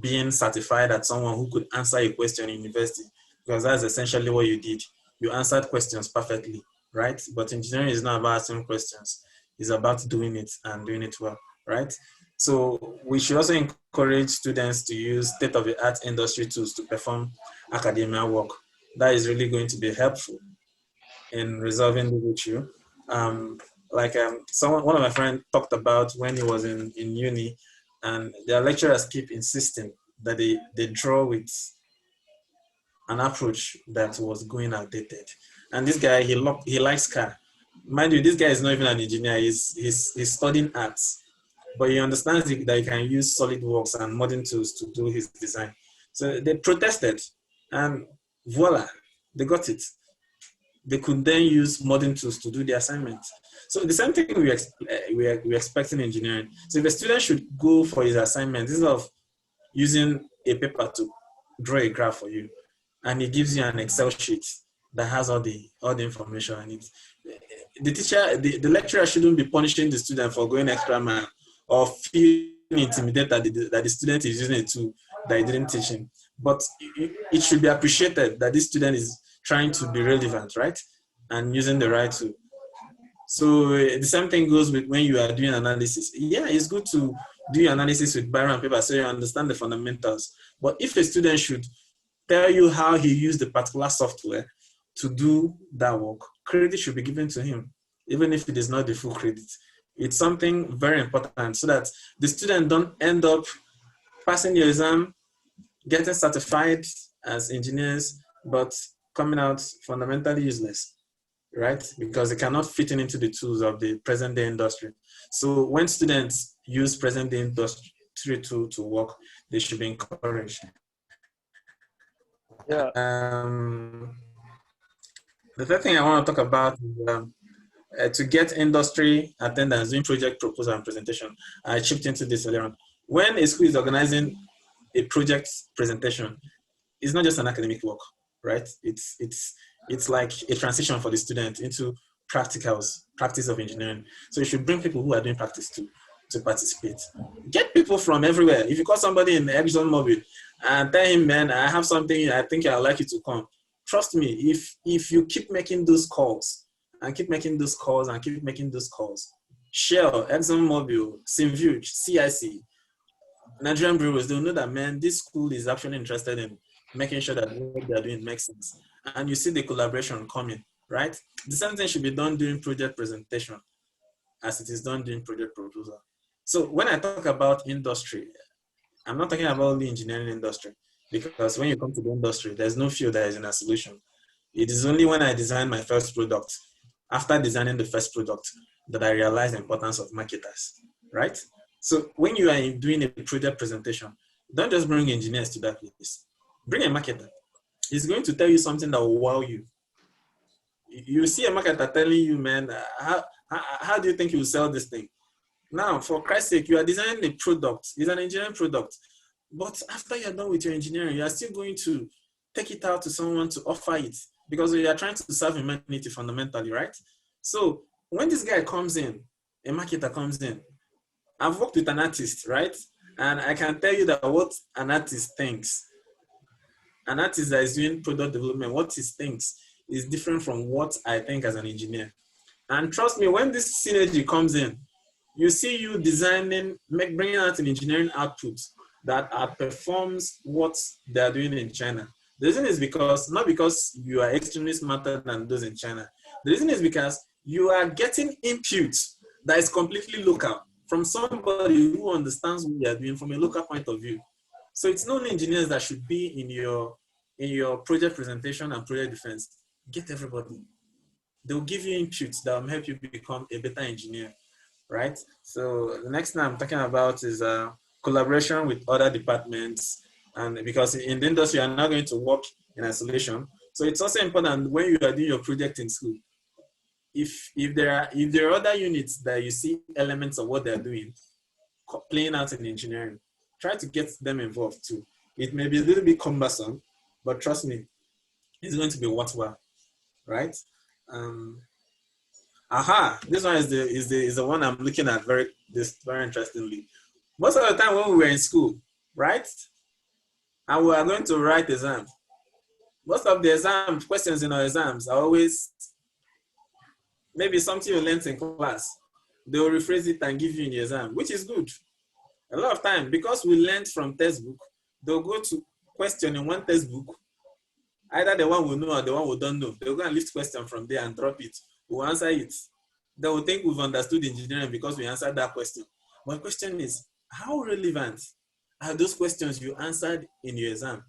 being certified as someone who could answer a question in university, because that's essentially what you did. You answered questions perfectly, right? But engineering is not about asking questions. It's about doing it and doing it well, right? So we should also encourage students to use state-of-the-art industry tools to perform academia work. That is really going to be helpful in resolving the issue. One of my friends talked about when he was in uni, and their lecturers keep insisting that they draw with an approach that was going outdated. And this guy, he likes car. Mind you, this guy is not even an engineer. He's studying arts, but he understands that he can use SolidWorks and modern tools to do his design. So they protested, and voila, they got it. They could then use modern tools to do the assignment. So the same thing we expect in engineering. So if a student should go for his assignment, instead of using a paper to draw a graph for you, and he gives you an Excel sheet that has all the information in it, the lecturer shouldn't be punishing the student for going extra mile or feeling intimidated that the student is using a tool that he didn't teach him. But it should be appreciated that this student is trying to be relevant, right? And using the right tool. So the same thing goes with when you are doing analysis. Yeah, it's good to do your analysis with Byron and paper so you understand the fundamentals. But if a student should tell you how he used the particular software to do that work, credit should be given to him, even if it is not the full credit. It's something very important so that the student don't end up passing the exam, getting certified as engineers, but coming out fundamentally useless, right? Because they cannot fit into the tools of the present day industry. So when students use present day industry to work, they should be encouraged. Yeah. The third thing I want to talk about is to get industry attendance doing project proposal and presentation. I chipped into this earlier on. When a school is organizing a project presentation, it's not just an academic work, right? It's like a transition for the student into practice of engineering. So you should bring people who are doing practice to participate. Get people from everywhere. If you call somebody in ExxonMobil and tell him, man, I have something, I think I'd like you to come. Trust me, if you keep making those calls and keep making those calls and keep making those calls, Shell, ExxonMobil, Sinvuge, CIC, Nigerian brewers, they'll know that, man, this school is actually interested in making sure that what they're doing makes sense. And you see the collaboration coming, right? The same thing should be done during project presentation as it is done during project proposal. So when I talk about industry, I'm not talking about the engineering industry, because when you come to the industry, there's no field that is in a solution. It is only when I design my first product, after designing the first product, that I realize the importance of marketers, right? So when you are doing a project presentation, don't just bring engineers to that place. Bring a marketer. He's going to tell you something that will wow you. You see a marketer telling you, man, how do you think you will sell this thing? Now, for Christ's sake, you are designing a product. It's an engineering product. But after you're done with your engineering, you are still going to take it out to someone to offer it, because you are trying to serve humanity fundamentally, right? So when this guy comes in, a marketer comes in, I've worked with an artist, right? And I can tell you that what an artist thinks, an artist that is doing product development, what he thinks is different from what I think as an engineer. And trust me, when this synergy comes in, you see you designing, bringing out an engineering output that outperforms what they're doing in China. The reason is because, not because you are extremely smarter than those in China. The reason is because you are getting input that is completely local from somebody who understands what you are doing from a local point of view. So it's not only engineers that should be in your project presentation and project defense. Get everybody. They'll give you inputs that will help you become a better engineer, right? So the next thing I'm talking about is collaboration with other departments, and because in the industry, you're not going to work in isolation. So it's also important when you are doing your project in school. If there are other units that you see elements of what they're doing playing out in engineering, try to get them involved too. It may be a little bit cumbersome, but trust me, it's going to be worthwhile, right? This one is the one I'm looking at very interestingly. Most of the time when we were in school, right, and we are going to write exams, most of the exam questions in our exams are always maybe something you learned in class. They will rephrase it and give you in the exam, which is good. A lot of time, because we learned from textbook, they'll go to question in one textbook, either the one we know or the one we don't know. They'll go and lift question from there and drop it. We'll answer it. They will think we've understood engineering because we answered that question. My question is, how relevant are those questions you answered in your exam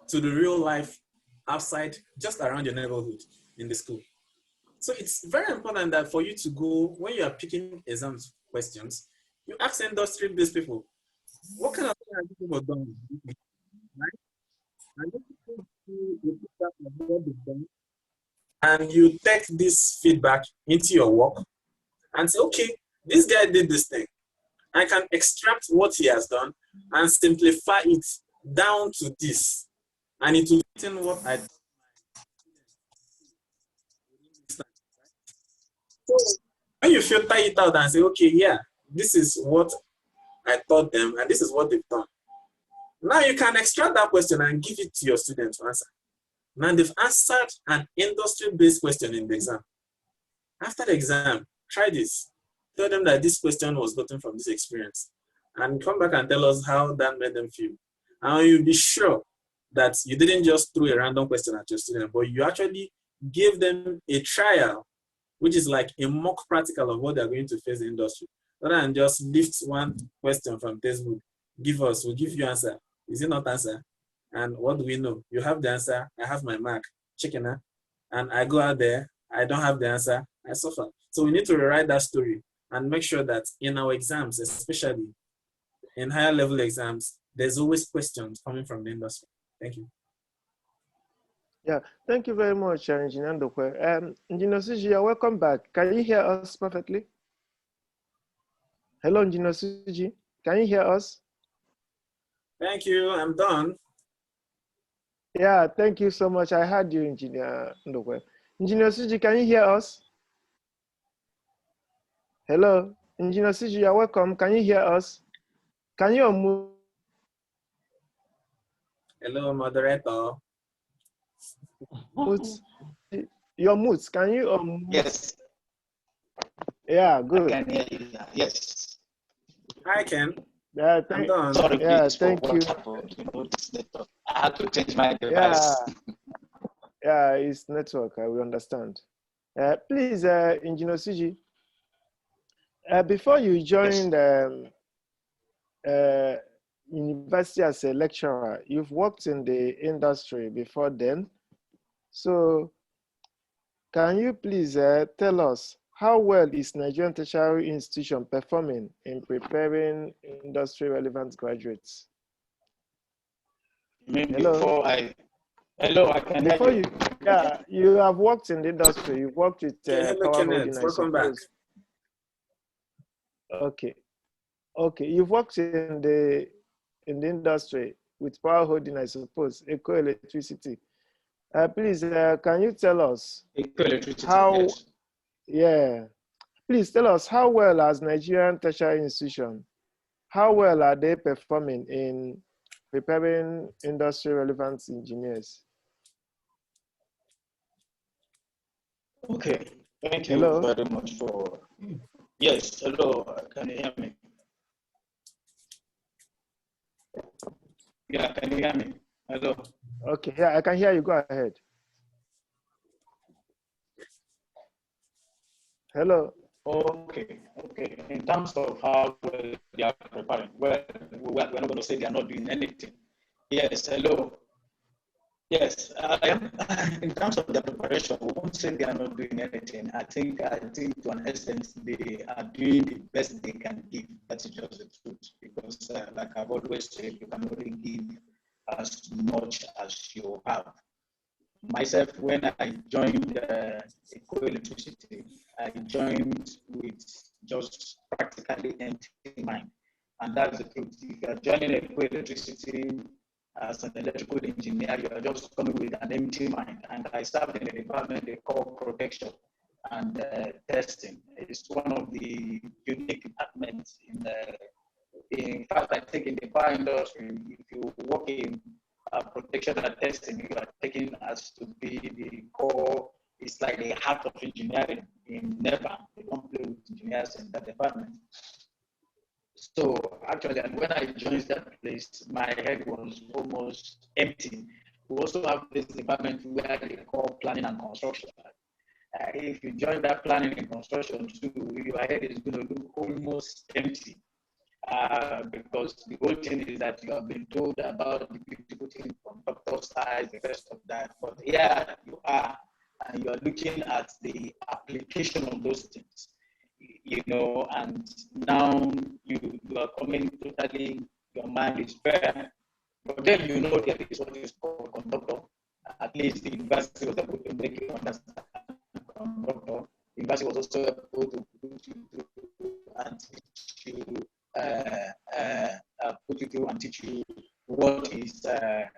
to the real life outside, just around your neighborhood in the school? So it's very important that for you to go, when you are picking exams questions, you ask industry-based people, what kind of thing have people done? Right? And and you take this feedback into your work and say, okay, this guy did this thing. I can extract what he has done and simplify it down to this. And it will fit in what I did. So when you filter it out and say, okay, yeah, this is what I taught them and this is what they've done. Now you can extract that question and give it to your students to answer. Now they've answered an industry-based question in the exam. After the exam, try this. Tell them that this question was gotten from this experience. And come back and tell us how that made them feel. And you'll be sure that you didn't just throw a random question at your student, but you actually gave them a trial, which is like a mock practical of what they're going to face in the industry. Rather than just lift one question from textbook, we'll give you answer. Is it not answer? And what do we know? You have the answer, I have my mark, chicken, and I go out there, I don't have the answer, I suffer. So we need to rewrite that story and make sure that in our exams, especially in higher level exams, there's always questions coming from the industry. Thank you. Yeah, thank you very much, Engineer Ndokwe. Engineer Suji, you're welcome back. Can you hear us perfectly? Hello, Engineer Suji. Can you hear us? Thank you. I'm done. Yeah, thank you so much. I heard you, Engineer Ndokwe. Engineer Suji, can you hear us? Hello, Engineer Suji, you're welcome. Can you hear us? Can you unmute? Hello, moderator. Your mute. Can you unmute? Yes. Yeah, good. I can hear you now. Yes. Hi, Ken. Yeah, I'm done. Sorry, yeah, please, for thank you. what happened. You know, this network. I had to change my Yeah, device. yeah, it's network. We understand. Please, Engineer Suji, before you joined university as a lecturer, you've worked in the industry before then. So can you please tell us how well is Nigerian tertiary institution performing in preparing industry relevant graduates? Hello. Before I can Before hear you, yeah, you have worked in the industry. You've worked with Hello, power Kenneth. holding, I Welcome back. suppose. Okay, okay. You've worked in the industry with power holding, I suppose, Eco Electricity. Please, can you tell us how? yes. Yeah, please tell us how well as Nigerian tertiary institution, how well are they performing in preparing industry relevant engineers? Okay. Thank you Hello? very much for. Yes. Hello. Can you hear me? Yeah. Can you hear me? Hello. Okay. Yeah, I can hear you. Go ahead. Hello. Okay. Okay. In terms of how well they are preparing, well, we're not going to say they are not doing anything. Yes. Hello. Yes, in terms of the preparation, we won't say they are not doing anything. I think to an extent they are doing the best they can give. That's just the truth. Because, like I've always said, you can only give as much as you have. Myself, when I joined Eco Electricity, I joined with just practically empty mind, and that's the truth. If you are joining Eco Electricity as an electrical engineer, you are just coming with an empty mind. And I served in a department they call protection and testing. It's one of the unique departments in fact, I think in the power industry, if you work in protection and testing, you are taken as to be the core. It's like the heart of engineering in NEPA. They don't play with engineers in that department. So actually, when I joined that place, my head was almost empty. We also have this department where they call planning and construction. If you join that planning and construction too, your head is going to look almost empty. Because the whole thing is that you have been told about the beautiful thing from doctor side, the rest of that. But here you are, and you are looking at the application of those things, and now you are coming totally, your mind is bare. But then there is what is called conductor. At least the university was able to make you understand conductor. The university was also able to put you through and teach you put you through and teach you what is the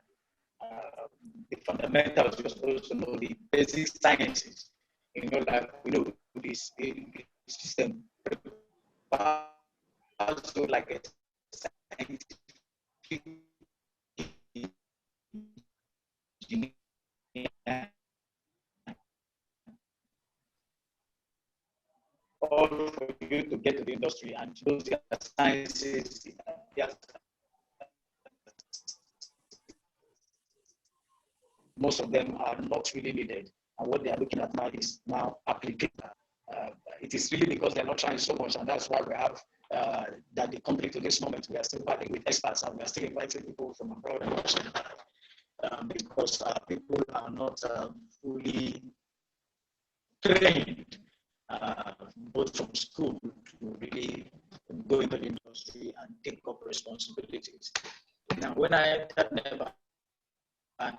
fundamentals. You're supposed to know the basic sciences. Like this system also like a scientific engineer. All for you to get to the industry and those sciences, most of them are not really needed. And what they are looking at now is now application. It is really because they're not trying so much, and that's why we have that the company to this moment, we are still battling with experts, and we are still inviting people from abroad, because people are not fully trained, both from school to really go into the industry and take up responsibilities. Now, when I entered NEVA, I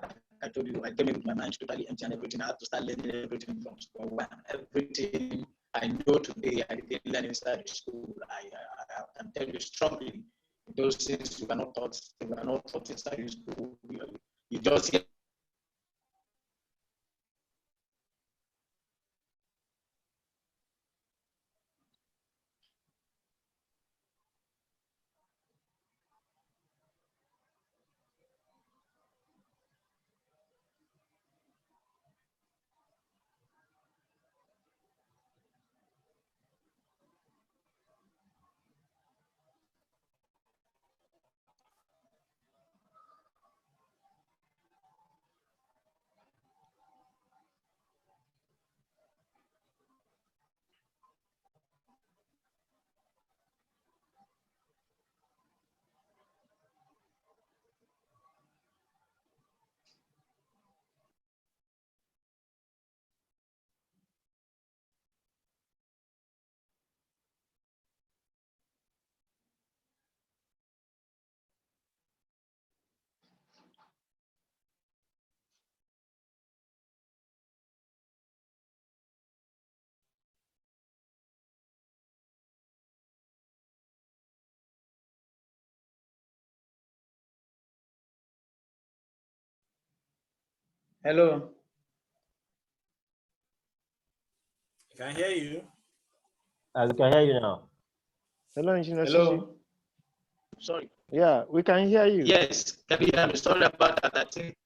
told you, I came in with my mind totally empty and everything. I had to start learning everything from square one. Everything I know today, I didn't learn inside the school. I can tell you strongly, those things you were not taught. You were not taught inside the school. You just hear. Hello. I can hear you. We can hear you now. Hello, Engineer Suji. Hello. Sorry. Yeah, we can hear you. Yes, can you hear me? Sorry about that. I think,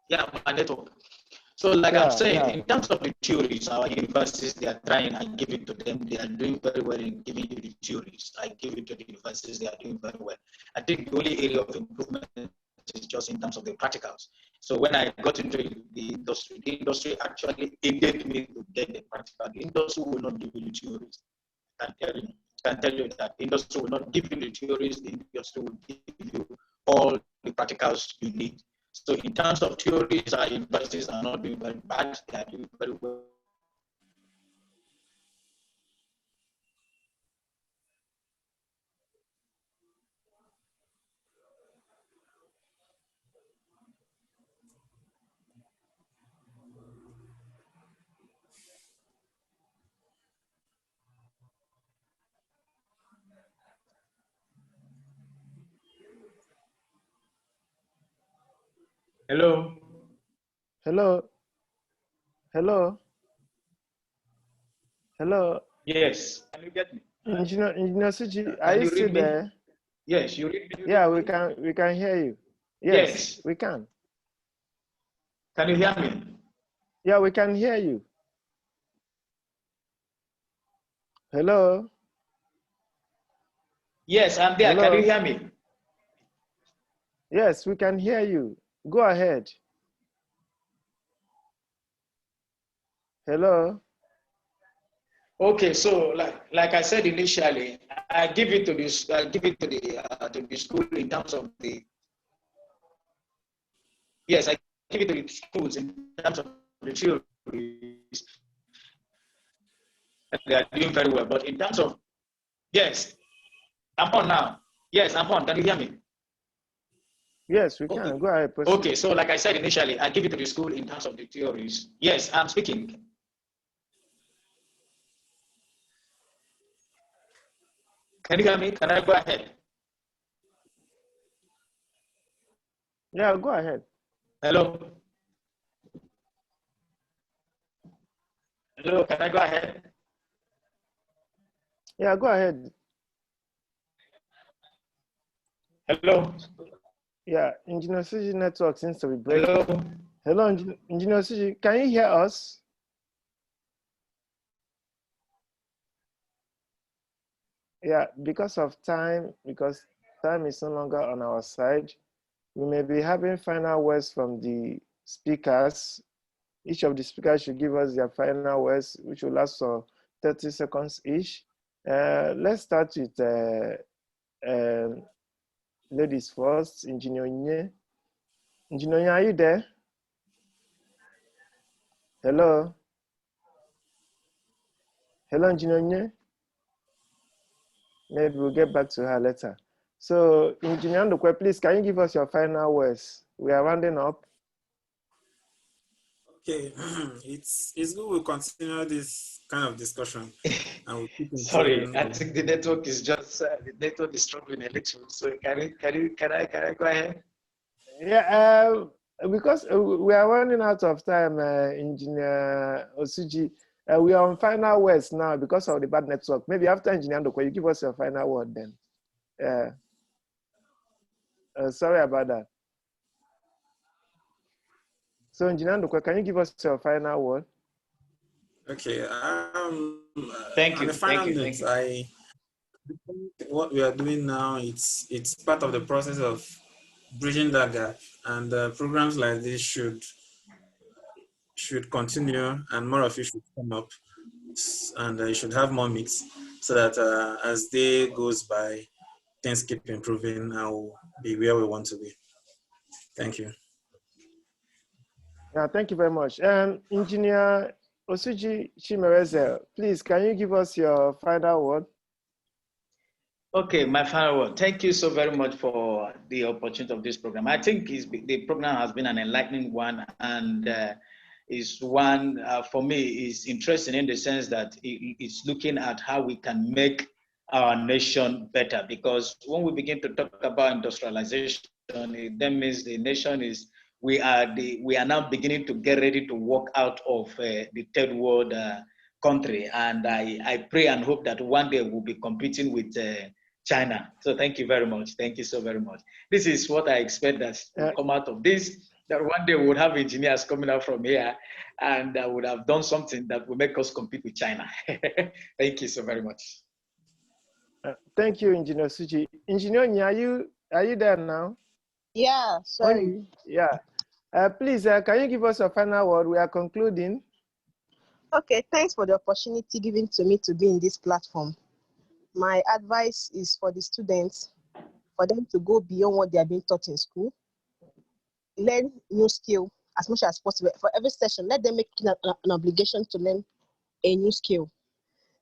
yeah, my network. So, like I'm saying, in terms of the theories, our universities, they are trying. I give it to them. They are doing very well in giving you the theories. I give it to the universities. They are doing very well. I think the only area of improvement is just in terms of the practicals. So when I got into the industry actually aided me to get the practical. The industry will not give you the theories. I can tell you that the industry will not give you the theories. The industry will give you all the practicals you need. So in terms of theories, our universities are not doing very bad. They are doing very well. Hello. Hello. Hello. Hello. Yes. Can you get me? Engineer Suji, are Can you you still read me? there? Yes, you read me. Yeah, we can hear you. Yes, Yes. we can. Can you hear me? Yeah, we can hear you. Hello. Yes, I'm there. Hello? Can you hear me? Yes, we can hear you. Go ahead. Hello. Okay, so like I said initially, I give it to this. I give it to the school in terms of the. Yes, I give it to the schools in terms of the theories. They are doing very well, but in terms of yes, I'm on now. Yes, I'm on. Can you hear me? Yes, we can. Go ahead. Proceed. Okay, so like I said initially, I give it to the school in terms of the theories. Yes, I'm speaking. Can you hear me? Can I go ahead? Yeah, go ahead. Hello? Hello, can I go ahead? Yeah, go ahead. Hello? Yeah, Engineer Suji network seems to be breaking. Hello? Hello, Engineer Suji, can you hear us? Yeah, because time is no longer on our side, we may be having final words from the speakers. Each of the speakers should give us their final words, which will last for 30 seconds each. Let's start with ladies first. Engineer Nye. Engineer Nye, are you there? Hello? Hello, Engineer Nye? Maybe we'll get back to her later. So, Engineer Ndokwe, please, can you give us your final words? We are rounding up. Okay, it's good. We'll continue this kind of discussion, and we'll keep Sorry, improving. I think the network is just the network is struggling a little. So can I go ahead? Yeah, because we are running out of time, Engineer Osuji. We are on final words now because of the bad network. Maybe after Engineer Ndokwa, you give us your final word then. Sorry about that. So, Engineer Ndokwa, can you give us your final word? Okay. Thank you. On the final Thank you. note, Thank you. what we are doing now, it's part of the process of bridging that gap, and programs like this should continue, and more of it should come up, and you should have more meets, so that as day goes by, things keep improving and we'll be where we want to be. Thank you. Yeah, thank you very much. Engineer Osuji Chimereze, please, can you give us your final word? Okay, my final word. Thank you so very much for the opportunity of this program. I think the program has been an enlightening one, and is one for me is interesting in the sense that it's looking at how we can make our nation better. Because when we begin to talk about industrialization, it then means the nation is we are now beginning to get ready to walk out of the third world country, and I pray and hope that one day we'll be competing with China. So thank you very much. Thank you so very much. This is what I expect that will come out of this, that one day we would have engineers coming out from here and would have done something that will make us compete with China. Thank you so very much. Thank you, Engineer Suji. Engineer Onyi, are you there now? Yeah, sorry. Yeah. Please, can you give us a final word? We are concluding. Okay, thanks for the opportunity given to me to be in this platform. My advice is for the students, for them to go beyond what they are being taught in school, learn new skill as much as possible. For every session, let them make it an obligation to learn a new skill.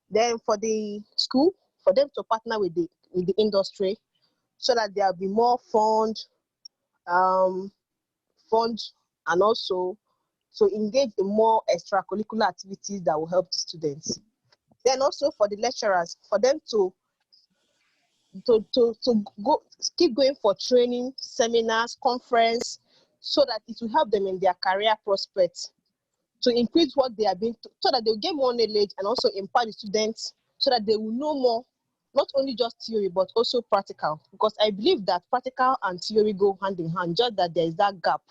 Then for the school, for them to partner with the industry so that there will be more fund, and also to engage in more extracurricular activities that will help the students. Then also for the lecturers, for them to go keep going for training, seminars, conference, so that it will help them in their career prospects, to increase what they are being, so that they'll get more knowledge and also empower the students so that they will know more, not only just theory, but also practical. Because I believe that practical and theory go hand in hand, just that there is that gap.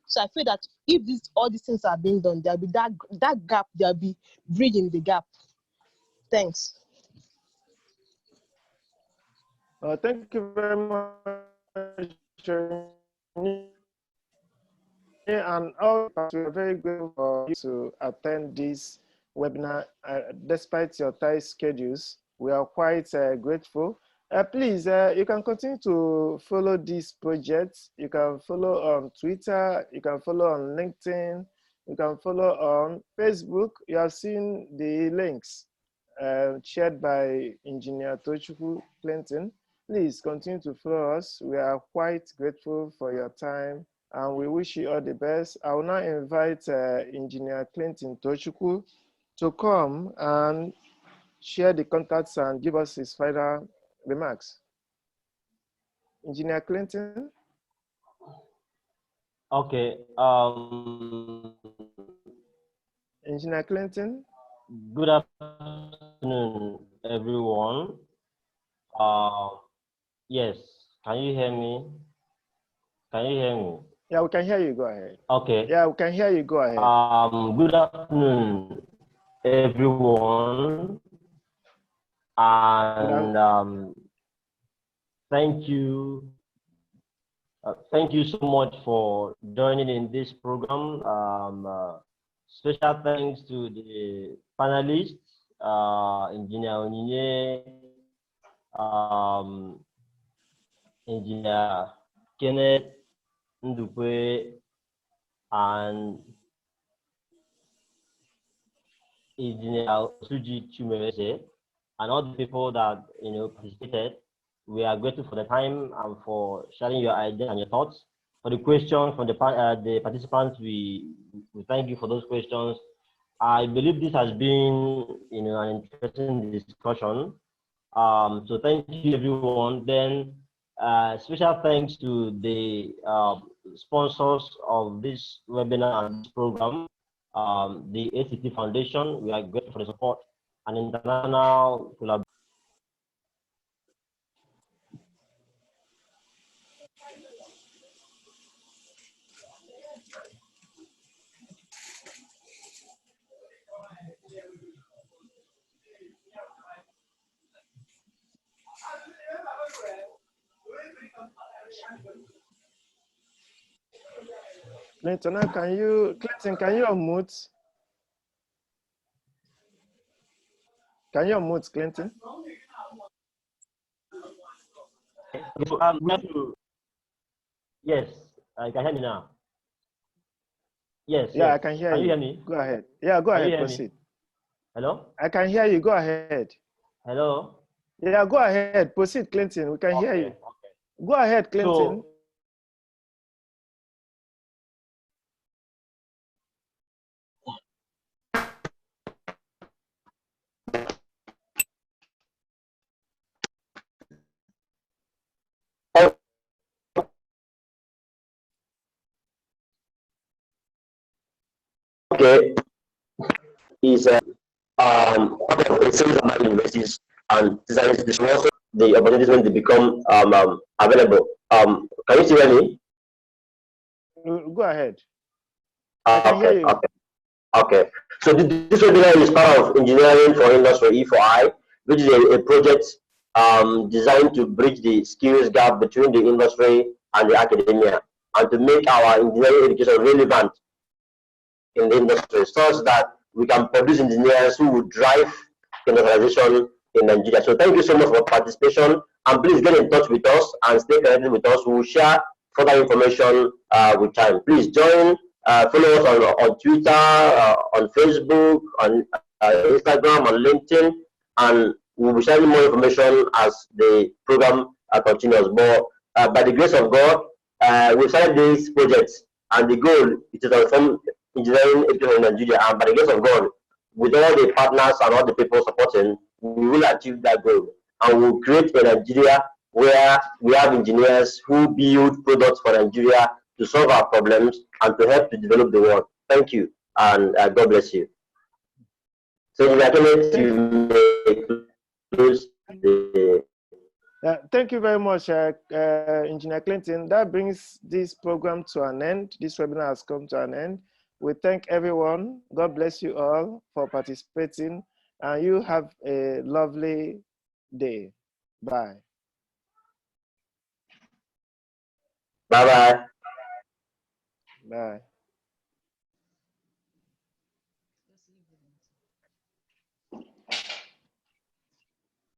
So I feel that if all these things are being done, there'll be that gap, there'll be bridging the gap. Thanks. Thank you very much. And all we are very grateful for you to attend this webinar despite your tight schedules. We are quite grateful. Please, you can continue to follow this project. You can follow on Twitter. You can follow on LinkedIn. You can follow on Facebook. You have seen the links shared by Engineer Tochukwu Clinton. Please continue to follow us. We are quite grateful for your time, and we wish you all the best. I will now invite Engineer Clinton Tochukwu to come and share the contacts and give us his final remarks. Engineer Clinton? Okay. Engineer Clinton? Good afternoon, everyone. Yes, can you hear me? Can you hear me? Yeah, we can hear you. Go ahead. Okay. Yeah, we can hear you. Go ahead. Good afternoon, everyone. And thank you. Thank you so much for joining in this program. Special thanks to the panelists, Engineer Onyinye, Engineer Kenneth Ndukwe, and Engineer Suji Chimerese, and all the people that participated. We are grateful for the time and for sharing your ideas and your thoughts. For the questions from the participants, we we thank you for those questions. I believe this has been, an interesting discussion. So thank you, everyone. Then, special thanks to the sponsors of this webinar and this program, the ACT Foundation. We are grateful for the support and international collaboration. Clinton, can you unmute? Can you unmute, Clinton? Yes, I can hear me now. Yes. Yeah, yes. I can hear you. You Hear me? Go ahead. Yeah, go ahead. Proceed. Hello? I can hear you. Go ahead. Hello? Yeah, go ahead. Proceed, Clinton. We can hear you. Okay. Go ahead, Clinton. Okay. Is a series of universities and design institutions. Also, the opportunities when they become available. Can you still hear me? Go ahead. I can hear you. Okay. So this webinar is part of Engineering for Industry E4I, which is a project designed to bridge the skills gap between the industry and the academia, and to make our engineering education relevant in the industry, such that we can produce engineers who will drive industrialization in Nigeria. So thank you so much for participation, and please get in touch with us and stay connected with us. We will share further information with time. Please join, follow us on Twitter, on Facebook, on Instagram, on LinkedIn, and we'll be sharing more information as the program continues. But by the grace of God, we started this project, and the goal is to transform engineering education in Nigeria. And by the grace of God, with all the partners and all the people supporting, we will achieve that goal. And we'll create a Nigeria where we have engineers who build products for Nigeria to solve our problems and to help to develop the world. Thank you, and God bless you. So, you may close the. Thank you very much, Engineer Clinton. That brings this program to an end. This webinar has come to an end. We thank everyone. God bless you all for participating. And you have a lovely day. Bye. Bye-bye. Bye.